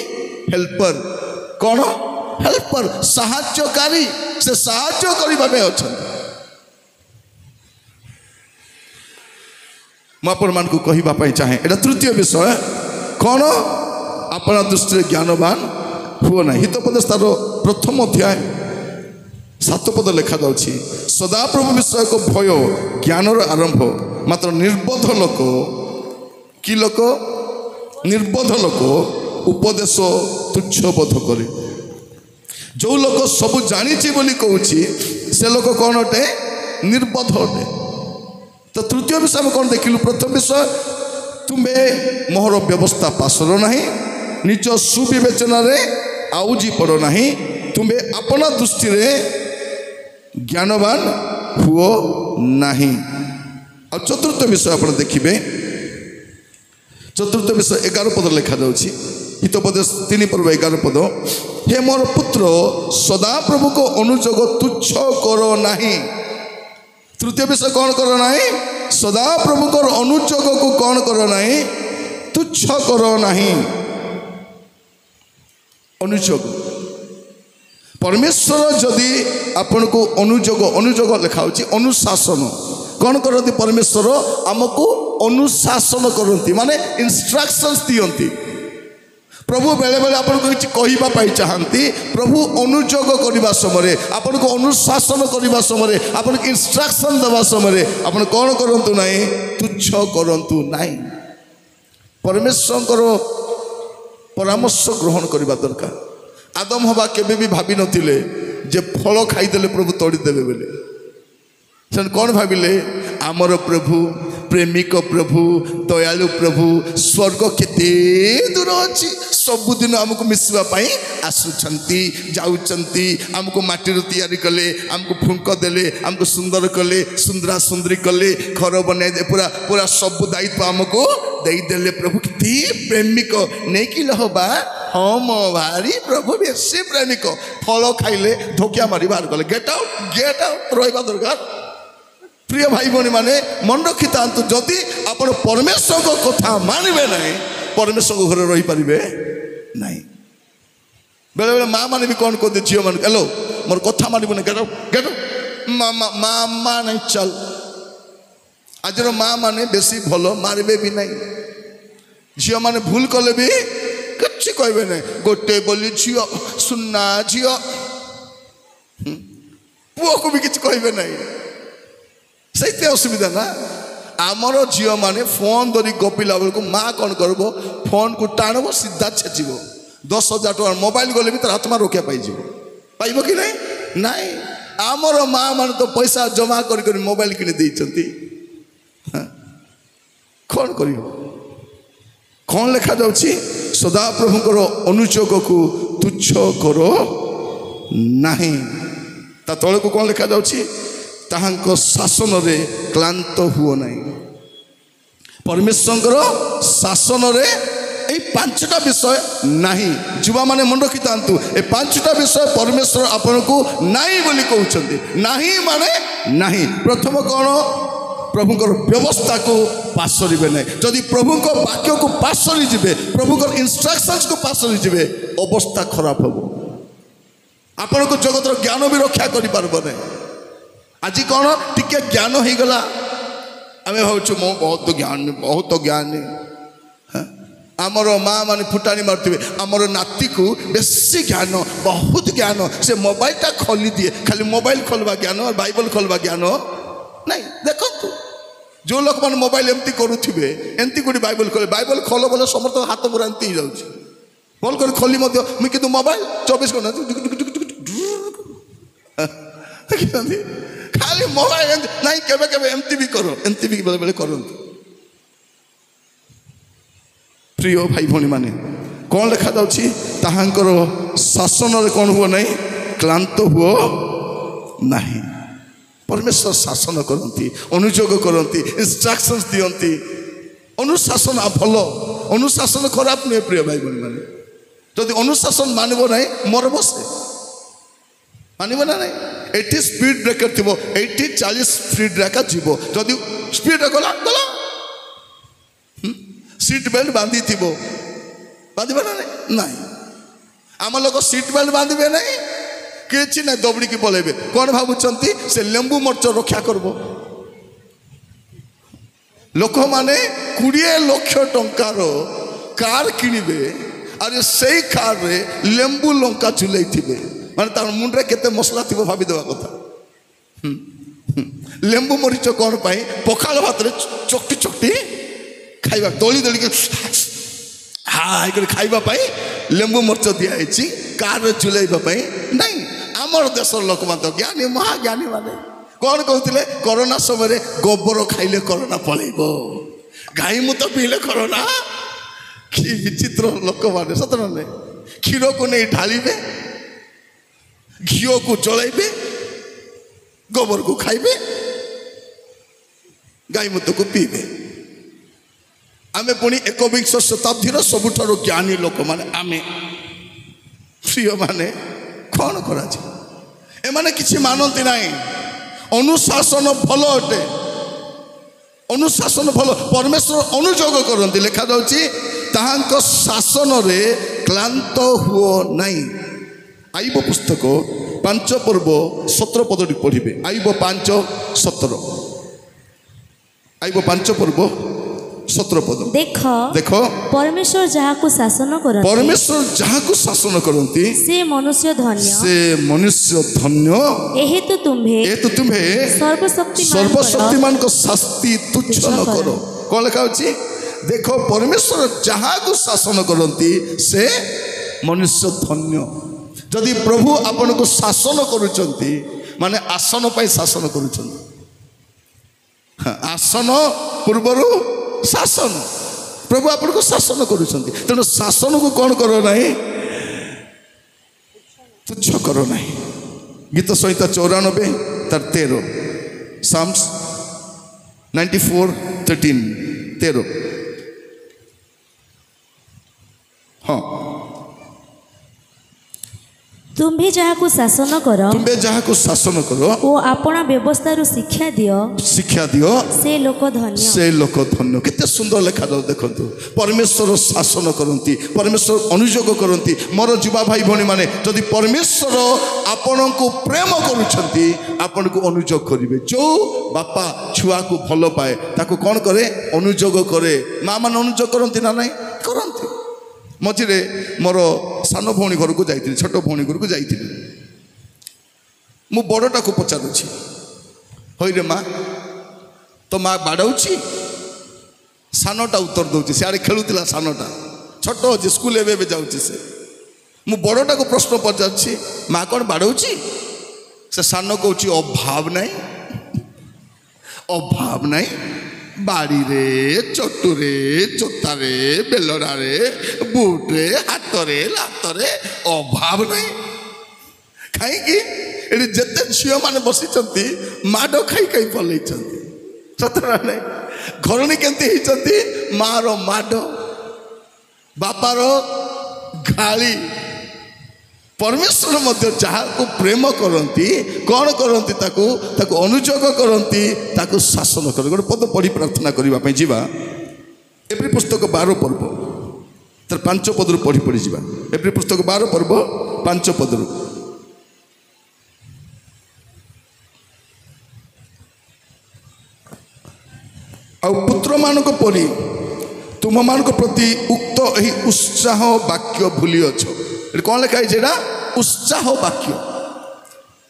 हेल्पर कौन हेल्पर साहाय्यकारी से साहाय्य करने अच्छा मुझे को कहवाई चाहे यहाँ तृतीय विषय कौन अपना दृष्टि ज्ञानवान हुआ ना हितोपदेश तार प्रथम अध्याय 7 पद लिखा जाउछि सदाप्रभु विषय को भय ज्ञानर आरंभ मात्र निर्बोध लोक कि लोक निर्बोध लोक उपदेश तुच्छ बोध करे जो लोक सब जानी बोली कहूँ से लोक कौन अटे निर्बोध अटे तो तृतीय विषय में कौन देखिलु प्रथम विषय तुम्हें मोहर व्यवस्था पासर नहीं निज सुविवेचन आउजी पड़ नहीं तुम्हें अपना दृष्टि रे ज्ञानवान हुओ नहीं और चतुर्थ विषय आप देखिए चतुर्थ विषय 11 पद लिखा जाଉଛି हितोपदेश 3 पर्व 11 पद हे मोर पुत्र सदा प्रभु को अनुजोग तुच्छ करो नहीं। तृतीय विषय कौन करो नहीं सदा प्रभु को अनुजोग को कौन करो नहीं तुच्छ करो नहीं। अनुजोग परमेश्वर जदि आपण को अनुजोग लिखा होची अनुशासन कौन करती परमेश्वर आमको अनुशासन करती माने इंस्ट्रक्शंस दियंती। प्रभु बेले बेले आपन को किछि कहिबा पाई चाहंती प्रभु अनुजोग करबा समय आपन को अनुशासन करबा समय आपन को इंस्ट्रक्शन देबा समय आपन कौन करंतु नाही तुच्छ करंतु नाही। परमेश्वर परामर्श ग्रहण करबा दरकार। आदम हवा केबे भी भाबी नथिले जे फल खाइदेले प्रभु तोड़ी देबे बेले से कौन भाविले आमर प्रभु प्रेमिक प्रभु दयालु प्रभु स्वर्ग केते दूर अच्छी सबुदिन आमको मिसवा आसुंती जाऊँच आमको माटीर तैयारी कले आमको फुंक देले आमको सुंदर कले सुंदरा सुंदरी कले घर बन पूरा पूरा सब दायित्व आमको देदेले प्रभु किती प्रेमिक नहीं कि लहबा हाँ मो भारी प्रभु बेसी प्रेमिक फल खाइले धोकिया मारी बाहर कले गेट आउट रहा दरकार। प्रिय भाई भौणी माने मन रखी था जदि आप परमेश्वर को कथा मानवे ना परमेश्वर को घर रही पारे ना। बेले बेले माँ मैंने भी कौन कहते झील मान हेलो मोर कथा मानव ना गेट माँ नहीं चल आज माँ मैंने बेसी भल मारे भी नहीं झील मैंने भूल कले भी कि कहबे ना गोटे बोली झील सुना झील पुओ को भी किसी कहबे ना से असुविधा ना आमर झील मैंने फोन धरी गपिला बेलू माँ कौन कर फोन को टाणब सीधा छेचिब 10,000 टका मोबाइल गले भी तर हाथ में रोकिया पाइब कि नहीं नाई आमर माँ मान तो पैसा जमा कर मोबाइल किने देइछंती कौन कर कौन लिखा जाउछि सदा प्रभुकर अनुचोग को तुच्छ करो नहीं ता तले को कौन लिखा जाउछि ताहांको शासन रे क्लांत हुओ नहीं। परमेश्वर शासन रे ए 5टा विषय नहीं जुवा माने मन रखी तांतु ए 5टा विषय परमेश्वर आपन को नहीं बोली कहउछंती नहीं माने नहीं। प्रथम कौन प्रभुकर व्यवस्था को पास करिवे नहीं जदि प्रभुको वाक्य को पास करि जिवे प्रभुकर इंस्ट्रक्शंस को पास करि जिवे अवस्था खराब हो आपन को जगतर ज्ञान भी रक्षा करि पारबो नहीं। आज कौन टिके ज्ञान हो गला आम भावु मो बहुत ज्ञान आमर माँ माने फुटाणी मारुवे आमर नाती को बेसी ज्ञान बहुत ज्ञान से मोबाइल टा खोली दिए खाली मोबाइल खोलवा ज्ञान बाइबल खोलवा ज्ञान नहीं। देखो जो लोक मैंने मोबाइल एमती करुवे एमती गोटे बाइबल खोल बोले समस्त हाथ पूरा एमती जाऊँगी भल कर खोली मुझे कि मोबाइल 24 घंटा खाली मोबाइल नहीं केबे केबे एमती भी करो एमती भी बेले बेले करो। प्रिय भाई भौणी माने कौन लिखा जाउछि ताहांकर शासन रे कौन हुओ नहीं क्लांत हुओ नहीं। परमेश्वर शासन करती अनुजोग करती इंस्ट्रक्शंस दियंती अनुशासन भल अनुशासन खराब नुहे। प्रिय भाई भौणी माने जदि अनुशासन मानव नहीं मर बसे मानव ना नहीं 80 स्पीड ब्रेकर थी 80-40 स्पीड ब्रेकर जीव जदि स्पीड गला गला सीट बेल्ट बांधी थी बांधे ना नहीं आम लोग सीट बेल्ट बांधे नहीं कि ना दौड़ी की पलैबे कौन भावुंट से लेंबू मर्च रक्षा करब लोक माने 20 लाख टंकार कार किणवे अरे से कार रे लेंबू लंका झुलै थे माने तार मुंडे केते मसला थी भाभी देवा कथा लेंबू मरीच कौन पाई पखाल भात रे चकटी चकटी खाइबा दली दली के हाई कर खाइबा पाई लेंबू मर्च दिया कार रे झुलैबा पाई नहीं। आमर देशर लोक मान ज्ञानी महाज्ञानी माने कौन कहते कोरोना समय गोबर खाइले कोरोना पलैब गाई मुत पीले कोरोना कि विचित्र लोक माने सतन क्षीर को नहीं ढालिबे घी को जलैबे गोबर को खाइबे ଗାଈ ମୁତକୁ ପିଇବେ। ଆମେ ପୁଣି 21ଶ ଶତାବ୍ଦୀର ସବୁଠାରୁ ଜ୍ଞାନୀ ଲୋକମାନେ ଆମେ ପ୍ରିୟମାନେ କ'ଣ କରାଯିବ? ଏମାନେ କିଛି ମାନନ୍ତି ନାହିଁ। ଅନୁଶାସନ ଭଲ ଅଟେ, ଅନୁଶାସନ ଭଲ। ପରମେଶ୍ୱର ଅନୁଯୋଗ କରନ୍ତି। ଲେଖାଯାଉଛି ତାହାଙ୍କ ଶାସନରେ କ୍ଳାନ୍ତ ହୁଅ ନାହିଁ। ଆଇବ ପୁସ୍ତକ 5 ପର୍ବ 17 ପଦଟି ପଢ଼ିବେ। ଆଇବ 5:17। ଆଇବ 5 ପର୍ବ 17 ପଦ। ଦେଖ ଦେଖ ପରମେଶ୍ୱର ଯାହାକୁ ଶାସନ କରନ୍ତି, ପରମେଶ୍ୱର ଯାହାକୁ ଶାସନ କରନ୍ତି ସେ ମନୁଷ୍ୟ ଧନ୍ୟ। ସେ ମନୁଷ୍ୟ ଧନ୍ୟ। ଏହେତୁ ତୁମ୍ଭେ ତୁମ୍ଭେ ସର୍ବଶକ୍ତିମାନଙ୍କର ସର୍ବଶକ୍ତିମାନଙ୍କ ଶାସ୍ତି ତୁଚ୍ଛ ନ କର। କ'ଣ ଲେଖା ଅଛି? ଦେଖ ପରମେଶ୍ୱର ଯାହାକୁ ଶାସନ କରନ୍ତି ସେ ମନୁଷ୍ୟ ଧନ୍ୟ। ଯଦି ପ୍ରଭୁ ଆପଣଙ୍କୁ ଶାସନ କରୁଛନ୍ତି ମାନେ ଆସନ ପାଇଁ ଶାସନ କରୁଛନ୍ତି। ଆସନ ପୂର୍ବରୁ ଶାସନ। ପ୍ରଭୁ ଆପଣଙ୍କୁ ଶାସନ କରୁଛନ୍ତି। ତେଣୁ ଶାସନକୁ କ'ଣ କର ନାହିଁ? ତୁଚ୍ଛ କର ନାହିଁ। ଗୀତ ସଂହିତା 94 ତାର 13। ସାମ୍ସ 94:13 13। ହଁ, ତୁମ୍ଭେ ଯାହାକୁ ଶାସନ କର ତୁମେ ଯାହାକୁ ଶାସନ କର ଓ ଆପଣା ବ୍ୟବସ୍ଥାରୁ ଶିକ୍ଷା ଦିଅ, ସେ ଲୋକ ଧନ୍ୟ। କେତେ ସୁନ୍ଦର ଲେଖାଯାଉ ଦେଖନ୍ତୁ। ପରମେଶ୍ୱର ଶାସନ କରନ୍ତି, ପରମେଶ୍ୱର ଅନୁଯୋଗ କରନ୍ତି। ମୋର ଯୁବା ଭାଇ ଭଉଣୀମାନେ, ଯଦି ପରମେଶ୍ୱର ଆପଣଙ୍କୁ ପ୍ରେମ କରୁଛନ୍ତି ଆପଣଙ୍କୁ ଅନୁଯୋଗ କରିବେ। ଯେଉଁ ବାପା ଛୁଆକୁ ଭଲ ପାଏ ତାକୁ କ'ଣ କରେ? ଅନୁଯୋଗ କରେ। ମା' ମାନେ ଅନୁଯୋଗ କରନ୍ତି ନା ନାହିଁ? କରନ୍ତି। ମଝିରେ ମୋର ସାନ ଭଉଣୀ ଘରକୁ ଯାଇଥିଲି, ଛୋଟ ଭଉଣୀ ଘରକୁ ଯାଇଥିଲି। ମୁଁ ବଡ଼ଟାକୁ ପଚାରୁଛି, ହଇରେ ମା' ତୋ ମା' ବାଡ଼ଉଛି? ସାନଟା ଉତ୍ତର ଦେଉଛି। ସିଆଡ଼େ ଖେଳୁଥିଲା ସାନଟା, ଛୋଟ ଅଛି, ସ୍କୁଲ ଏବେ ଯାଉଛି ସେ। ମୁଁ ବଡ଼ଟାକୁ ପ୍ରଶ୍ନ ପଚାରୁଛି, ମା' କ'ଣ ବାଡ଼ଉଛି? ସେ ସାନ କହୁଛି ଅଭାବ ନାହିଁ, ଅଭାବ ନାହିଁ। ବାଡ଼ିରେ, ଚଟୁରେ, ଚୋତାରେ, ବେଲଣାରେ, ବୁଟରେ, ହାତରେ, ଲାତରେ ଅଭାବ ନାହିଁ। କାହିଁକି? ଏଠି ଯେତେ ଝିଅମାନେ ବସିଛନ୍ତି ମାଡ଼ ଖାଇ ଖାଇ ପଲେଇଛନ୍ତି। ସତରେ ନାହିଁ? ଘରଣୀ କେମିତି ହେଇଛନ୍ତି? ମାର ମାଡ଼, ବାପାର ଗାଳି। ପରମେଶ୍ୱର ମଧ୍ୟ ଯାହାକୁ ପ୍ରେମ କରନ୍ତି କ'ଣ କରନ୍ତି? ତାକୁ ଅନୁଯୋଗ କରନ୍ତି, ତାକୁ ଶାସନ କରନ୍ତି। ଗୋଟେ ପଦ ପଢ଼ି ପ୍ରାର୍ଥନା କରିବା ପାଇଁ ଯିବା। ଏପ୍ରି ପୁସ୍ତକ 12 ପର୍ବ ତାର 5 ପଦରୁ ପଢ଼ି ଯିବା। ଏପ୍ରି ପୁସ୍ତକ 12 ପର୍ବ 5 ପଦରୁ। ଆଉ ପୁତ୍ରମାନଙ୍କ ପରି ତୁମମାନଙ୍କ ପ୍ରତି ଉକ୍ତ ଏହି ଉତ୍ସାହ ବାକ୍ୟ ଭୁଲିଅଛ। ଏଠି କ'ଣ ଲେଖା ହେଇଛି? ଏଇଟା ଉତ୍ସାହ ବାକ୍ୟ।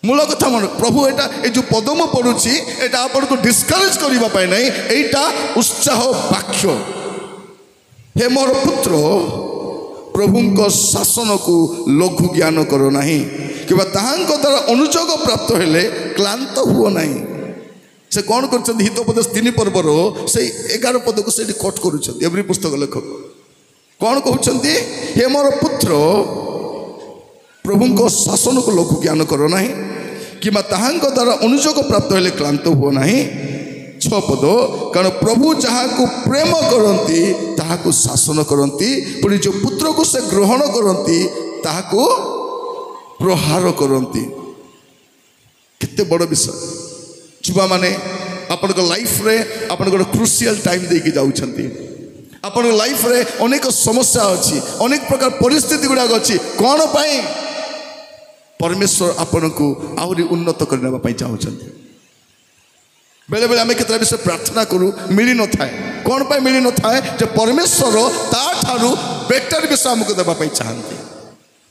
ମୂଳ କଥା ମନେ, ପ୍ରଭୁ ଏଇଟା ଏ ଯେଉଁ ପଦ ମୁଁ ପଢ଼ୁଛି ଏଇଟା ଆପଣଙ୍କୁ ଡିସ୍କରେଜ କରିବା ପାଇଁ ନାହିଁ, ଏଇଟା ଉତ୍ସାହ ବାକ୍ୟ। ହେ ମୋର ପୁତ୍ର, ପ୍ରଭୁଙ୍କ ଶାସନକୁ ଲଘୁ ଜ୍ଞାନ କର ନାହିଁ, କିମ୍ବା ତାହାଙ୍କ ଦ୍ୱାରା ଅନୁଯୋଗ ପ୍ରାପ୍ତ ହେଲେ କ୍ଳାନ୍ତ ହୁଅ ନାହିଁ। ସେ କ'ଣ କରୁଛନ୍ତି? ହିତୋପଦେଶ 3 ପର୍ବର ସେଇ 11 ପଦକୁ ସେଇଠି କଟ୍ କରୁଛନ୍ତି। ଏଭ୍ରି ପୁସ୍ତକ ଲେଖକ କ'ଣ କହୁଛନ୍ତି? ହେ ମୋର ପୁତ୍ର, ପ୍ରଭୁଙ୍କ ଶାସନକୁ ଲଘୁ ଜ୍ଞାନ କର ନାହିଁ, କିମ୍ବା ତାହାଙ୍କ ଦ୍ୱାରା ଅନୁଯୋଗ ପ୍ରାପ୍ତ ହେଲେ କ୍ଳାନ୍ତ ହୁଅ ନାହିଁ। 6 ପଦ, କାରଣ ପ୍ରଭୁ ଯାହାକୁ ପ୍ରେମ କରନ୍ତି ତାହାକୁ ଶାସନ କରନ୍ତି, ପୁଣି ଯେଉଁ ପୁତ୍ରକୁ ସେ ଗ୍ରହଣ କରନ୍ତି ତାହାକୁ ପ୍ରହାର କରନ୍ତି। କେତେ ବଡ଼ ବିଷୟ। ଯୁବାମାନେ, ଆପଣଙ୍କ ଲାଇଫରେ ଆପଣ ଗୋଟେ କ୍ରୁସିଆଲ ଟାଇମ୍ ଦେଇକି ଯାଉଛନ୍ତି। ଆପଣଙ୍କ ଲାଇଫରେ ଅନେକ ସମସ୍ୟା ଅଛି, ଅନେକ ପ୍ରକାର ପରିସ୍ଥିତି ଗୁଡ଼ାକ ଅଛି। କ'ଣ ପାଇଁ? ପରମେଶ୍ୱର ଆପଣଙ୍କୁ ଆହୁରି ଉନ୍ନତ କରି ନେବା ପାଇଁ ଚାହୁଁଛନ୍ତି। ବେଳେବେଳେ ଆମେ କେତେଟା ବିଷୟ ପ୍ରାର୍ଥନା କରୁ, ମିଳିନଥାଏ। କ'ଣ ପାଇଁ ମିଳିନଥାଏ? ଯେ ପରମେଶ୍ୱର ତାଠାରୁ ବେଟର ବିଷୟ ଆମକୁ ଦେବା ପାଇଁ ଚାହାନ୍ତି।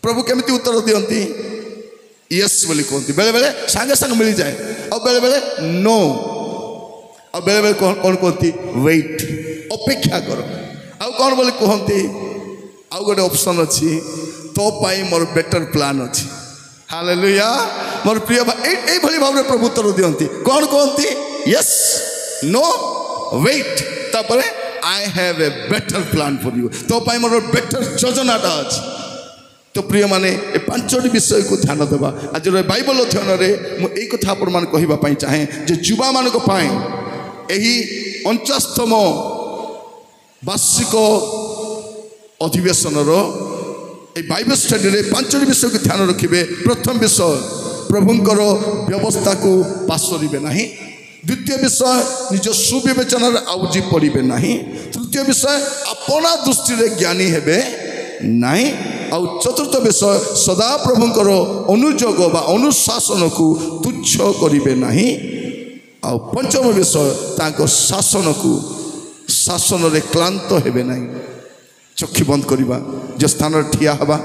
ପ୍ରଭୁ କେମିତି ଉତ୍ତର ଦିଅନ୍ତି? ୟେସ୍ ବୋଲି କୁହନ୍ତି। ବେଳେବେଳେ ସାଙ୍ଗେ ସାଙ୍ଗେ ମିଳିଯାଏ, ଆଉ ବେଳେବେଳେ ନୋ, ଆଉ ବେଳେବେଳେ କ'ଣ କୁହନ୍ତି? ୱେଟ୍, ଅପେକ୍ଷା କର। ଆଉ କ'ଣ ବୋଲି କୁହନ୍ତି? ଆଉ ଗୋଟେ ଅପସନ୍ ଅଛି, ତୋ ପାଇଁ ମୋର ବେଟର ପ୍ଲାନ୍ ଅଛି। ହାଲେଲୁୟା। ମୋର ପ୍ରିୟ ଭାଇ, ଏଇଭଳି ଭାବରେ ପ୍ରଭୁ ଉତ୍ତର ଦିଅନ୍ତି। କ'ଣ କୁହନ୍ତି? ୟେସ୍, ନୋ, ୱେଟ୍, ତାପରେ I have a better plan for you. ତୋ ପାଇଁ ମୋର ବେଟର ଯୋଜନାଟା ଅଛି। ତ ପ୍ରିୟମାନେ, ଏ 5ଟି ବିଷୟକୁ ଧ୍ୟାନ ଦେବା। ଆଜିର ବାଇବଲ ଅଧ୍ୟୟନରେ ମୁଁ ଏଇ କଥା ଆପଣମାନଙ୍କୁ କହିବା ପାଇଁ ଚାହେଁ ଯେ ଯୁବାମାନଙ୍କ ପାଇଁ ଏହି 49তম বার্ষিক ଅଧିବେଶନର এই বাইবেল ଷ୍ଟଡିରେ 5ଟି ବିଷୟକୁ ଧ୍ୟାନ ରଖିବେ। ପ୍ରଥମ ବିଷୟ ପ୍ରଭୁଙ୍କର ବ୍ୟବସ୍ଥାକୁ ପାସ କରିବେ ନାହିଁ। ଦ୍ୱିତୀୟ ବିଷୟ ନିଜ ସୁବିବେଚନାରେ ଆଉଜି ପଡ଼ିବେ ନାହିଁ। ତୃତୀୟ ବିଷୟ ଆପଣା ଦୃଷ୍ଟିରେ ଜ୍ଞାନୀ ହେବେ ନାହିଁ। ଆଉ ଚତୁର୍ଥ ବିଷୟ ସଦାପ୍ରଭୁଙ୍କର ଅନୁଯୋଗ ବା ଅନୁଶାସନକୁ ତୁଚ୍ଛ କରିବେ ନାହିଁ। ଆଉ ପଞ୍ଚମ ବିଷୟ ତାଙ୍କ ଶାସନରେ କ୍ଳାନ୍ତ ହେବେ ନାହିଁ। ଚକ୍ଷୁ ବନ୍ଦ କରିବା, ଯେ ସ୍ଥାନରେ ଠିଆ ହେବା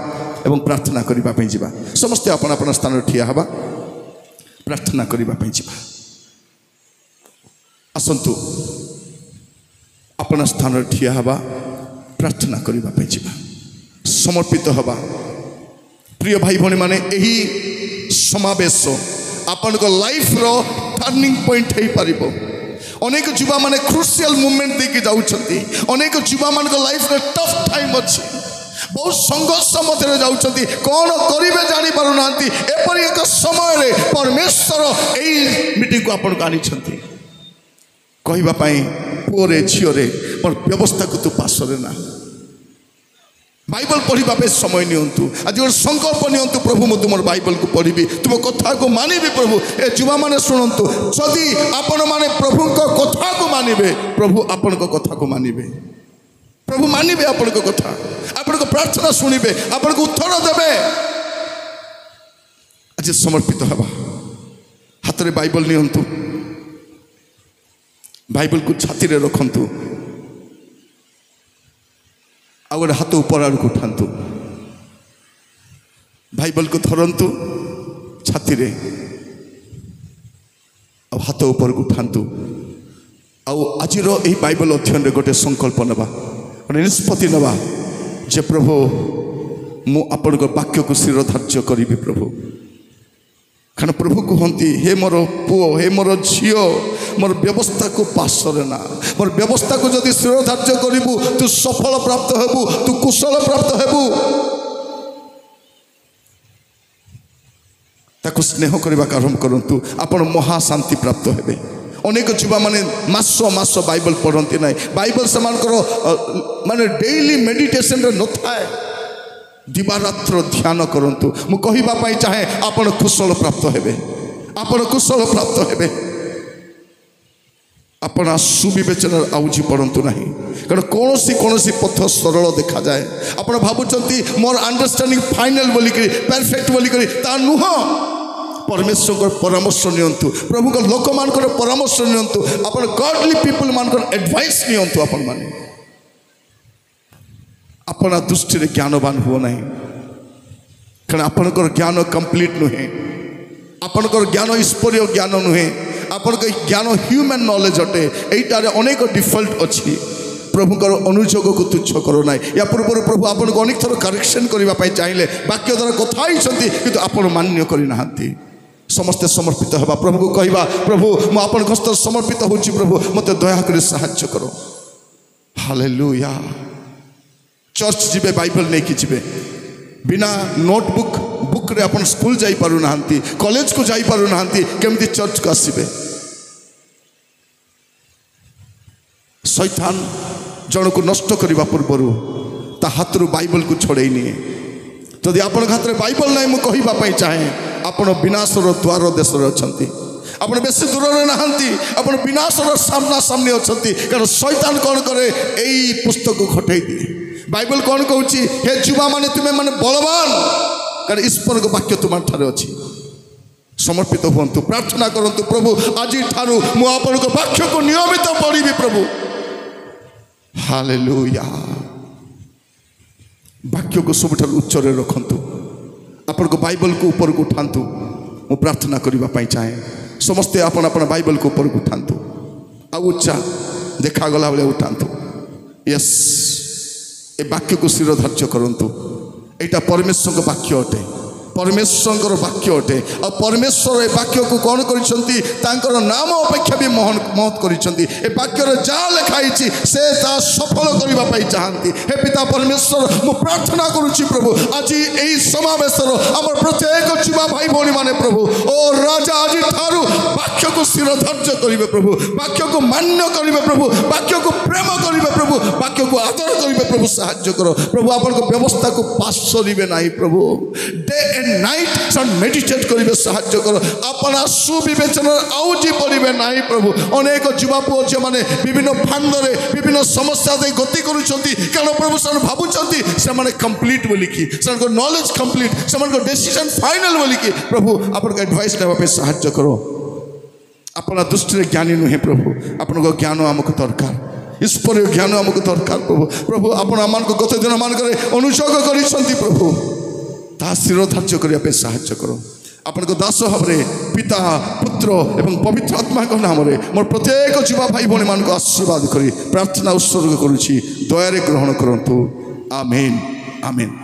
ଏବଂ ପ୍ରାର୍ଥନା କରିବା ପାଇଁ ଯିବା। ସମସ୍ତେ ଆପଣ ସ୍ଥାନରେ ଠିଆ ହେବା, ପ୍ରାର୍ଥନା କରିବା ପାଇଁ ଯିବା। ଆସନ୍ତୁ ଆପଣ ସ୍ଥାନରେ ଠିଆ ହେବା, ପ୍ରାର୍ଥନା କରିବା ପାଇଁ ଯିବା, ସମର୍ପିତ ହେବା। ପ୍ରିୟ ଭାଇ ଭଉଣୀମାନେ, ଏହି ସମାବେଶ ଆପଣଙ୍କ ଲାଇଫର ଟର୍ଣ୍ଣିଂ ପଏଣ୍ଟ ହେଇପାରିବ। ଅନେକ ଯୁବାମାନେ କ୍ରୁସିଆଲ ମୁଭମେଣ୍ଟ ଦେଇକି ଯାଉଛନ୍ତି। ଅନେକ ଯୁବାମାନଙ୍କ ଲାଇଫରେ ଟଫ୍ ଟାଇମ୍ ଅଛି, ବହୁତ ସଂଘର୍ଷ ମଧ୍ୟରେ ଯାଉଛନ୍ତି, କ'ଣ କରିବେ ଜାଣିପାରୁନାହାନ୍ତି। ଏପରି ଏକ ସମୟରେ ପରମେଶ୍ୱର ଏହି ମିଟିଂକୁ ଆପଣଙ୍କୁ ଆଣିଛନ୍ତି କହିବା ପାଇଁ, ପୁଅରେ ଝିଅରେ ମୋର ବ୍ୟବସ୍ଥାକୁ ତୁ ପାସରେ ନା। ବାଇବଲ ପଢ଼ିବା ପାଇଁ ସମୟ ନିଅନ୍ତୁ। ଆଜି ଗୋଟେ ସଂକଳ୍ପ ନିଅନ୍ତୁ, ପ୍ରଭୁ ମୁଁ ତୁମର ବାଇବଲକୁ ପଢ଼ିବି, ତୁମ କଥାକୁ ମାନିବି। ପ୍ରଭୁ, ଏ ଯୁବାମାନେ ଶୁଣନ୍ତୁ, ଯଦି ଆପଣମାନେ ପ୍ରଭୁଙ୍କ କଥାକୁ ମାନିବେ, ପ୍ରଭୁ ଆପଣଙ୍କ କଥାକୁ ମାନିବେ। ପ୍ରଭୁ ମାନିବେ ଆପଣଙ୍କ କଥା, ଆପଣଙ୍କ ପ୍ରାର୍ଥନା ଶୁଣିବେ, ଆପଣଙ୍କୁ ଉତ୍ତର ଦେବେ। ଆଜି ସମର୍ପିତ ହେବା। ହାତରେ ବାଇବଲ ନିଅନ୍ତୁ, ବାଇବଲକୁ ଛାତିରେ ରଖନ୍ତୁ, ଆଉ ଗୋଟେ ହାତ ଉପର ଆଡ଼କୁ ଉଠାନ୍ତୁ। ବାଇବଲକୁ ଧରନ୍ତୁ ଛାତିରେ, ଆଉ ହାତ ଉପରକୁ ଉଠାନ୍ତୁ। ଆଉ ଆଜିର ଏହି ବାଇବଲ ଅଧ୍ୟୟନରେ ଗୋଟେ ସଂକଳ୍ପ ନେବା, ଗୋଟେ ନିଷ୍ପତ୍ତି ନେବା ଯେ ପ୍ରଭୁ ମୁଁ ଆପଣଙ୍କ ବାକ୍ୟକୁ ଶିରଧାର୍ଯ୍ୟ କରିବି। ପ୍ରଭୁ, କାରଣ ପ୍ରଭୁ କୁହନ୍ତି, ହେ ମୋର ପୁଅ, ହେ ମୋର ଝିଅ, ମୋର ବ୍ୟବସ୍ଥାକୁ ପାସରେ ନା। ମୋର ବ୍ୟବସ୍ଥାକୁ ଯଦି ଶିରଧାର୍ଯ୍ୟ କରିବୁ, ତୁ ସଫଳ ପ୍ରାପ୍ତ ହେବୁ, ତୁ କୁଶଳ ପ୍ରାପ୍ତ ହେବୁ। ତାକୁ ସ୍ନେହ କରିବାକୁ ଆରମ୍ଭ କରନ୍ତୁ, ଆପଣ ମହାଶାନ୍ତି ପ୍ରାପ୍ତ ହେବେ। ଅନେକ ଯୁବାମାନେ ମାସ ମାସ ବାଇବଲ ପଢ଼ନ୍ତି ନାହିଁ। ବାଇବଲ ସେମାନଙ୍କର ମାନେ ଡେଇଲି ମେଡିଟେସନରେ ନଥାଏ। ଦିବାରାତ୍ର ଧ୍ୟାନ କରନ୍ତୁ। ମୁଁ କହିବା ପାଇଁ ଚାହେଁ, ଆପଣ କୁଶଳ ପ୍ରାପ୍ତ ହେବେ, ଆପଣ କୁଶଳ ପ୍ରାପ୍ତ ହେବେ। ଆପଣ ସୁବିବେଚନାରେ ଆଉଜି ପଡ଼ନ୍ତୁ ନାହିଁ, କାରଣ କୌଣସି ପଥ ସରଳ ଦେଖାଯାଏ। ଆପଣ ଭାବୁଛନ୍ତି ମୋର ଅଣ୍ଡରଷ୍ଟାଣ୍ଡିଂ ଫାଇନାଲ ବୋଲିକରି, ପରଫେକ୍ଟ ବୋଲିକରି, ତା ନୁହଁ। ପରମେଶ୍ୱରଙ୍କର ପରାମର୍ଶ ନିଅନ୍ତୁ, ପ୍ରଭୁଙ୍କ ଲୋକମାନଙ୍କର ପରାମର୍ଶ ନିଅନ୍ତୁ, ଆପଣ ଗଡଲି ପିପୁଲ ମାନଙ୍କର ଆଡଭାଇସ୍ ନିଅନ୍ତୁ। ଆପଣମାନେ अपना दृष्टि ज्ञानवान हुआ ना कारण आपणकर ज्ञान कंप्लीट नुहे आपणकर ज्ञान ईश्वरीय ज्ञान नुहे आपणकर ज्ञान ह्यूमन नॉलेज अटे यहीटारे अनेक डिफल्ट अच्छी प्रभुकर अनुयोग को तुच्छ करो ना या पूर्व प्रभु आपन को अनेक थर करेक्शन करने चाहिए वाक्य द्वारा कथाई कि आपण मान्य करना समस्ते समर्पित हवा प्रभु को कहवा प्रभु मुझे हस्त समर्पित हो प्रभु मत दयाकर साहाय्य करो हालेलुया चर्च जीवे बाइबल नहीं कि जीवे बिना नोटबुक बुक रे अपन स्कूल जाई पारु नाहंती कॉलेज को जाई पारु नाहंती केमती चर्च को आसीबे शैतान जन को नष्ट करने पूर्वर ता हाथ बाइबल को छोड़े निए जदि आपण हाथ में बाइबल ना मुझे कहवाई चाहे आपण विनाशर द्वार देश आप बेसी दूर नहांती आप विनाशर सामना सामने अच्छा कारण शैतान कौन करे यही पुस्तक को घटे दिए बाइबल कौन कहूँ हे जुवा माने तुम्हें माने बलवान कारण ईश्वर को वाक्य तुम ठारे अच्छी समर्पित हूँ प्रार्थना करूँ प्रभु आज ठारू मु आपण वाक्य को नियमित पढ़ी प्रभु हालेलुया वाक्य को सब उच्चरे रखु आपण बाइबल को ऊपर को उठातु मु प्रार्थना करने चाहे समस्ते आपण आपण बाइबल को ऊपर को उठातु आ उच्चा देखागला बेले उठातु यस ए वाक्य को शिर धार्य करूँ यहाँ परमेश्वर वाक्य अटे परमेश्वर वाक्य अटे आ परमेश्वर ए वाक्य को कौन करिसंती तांकर नाम अपेक्षा भी महत करिसंती ए वाक्य रे जा लिखाई से ता सफल करबा पाई चाहंती हे पिता परमेश्वर मु प्रार्थना करूची प्रभु आज एई समावेशर हमर प्रत्येक जीवा भाई भौणी माने प्रभु ओ राजा आज थारु वाक्य को स्थिर धार्य करिवे प्रभु वाक्य को मान्य करिवे प्रभु वाक्य को प्रेम करिवे प्रभु वाक्य को आदर करिवे प्रभु सहाय्य करो प्रभु आपन को व्यवस्था को पास करिवे नाही प्रभु डे एंड नाइट सन मेडिटेट करिवे सहाय्य करो अपना सुविवेचना आउजी पड़िवे नाही प्रभु अनेक युवा पुओ जे माने विभिन्न फांडरे विभिन्न समस्या दे गति करूछंती कारण प्रभु सन भाबुछंती से माने कंप्लीट बोली की सन को नॉलेज कंप्लीट सन को डिसीजन फाइनल बोली की प्रभु आपन को एडवाइस देबा पे सहाय्य करो अपना दृष्टि ज्ञानी नुहे प्रभु आपन को ज्ञान हमको दरकार ईश्वरीय ज्ञान हमको दरकार प्रभु प्रभु आपण आमान को गत दिन मान करे अनुसर्ग करिसंती प्रभु ता स्थिर धार्य करिया पे सहाय्य करो आपण को दास भावरे पिता पुत्र एवं पवित्र आत्मा को नाम रे मोर प्रत्येक जीवा भाई भौणी मान को आशीर्वाद करी प्रार्थना उत्सर्ग करूची दया रे ग्रहण करंतु आमेन आमेन।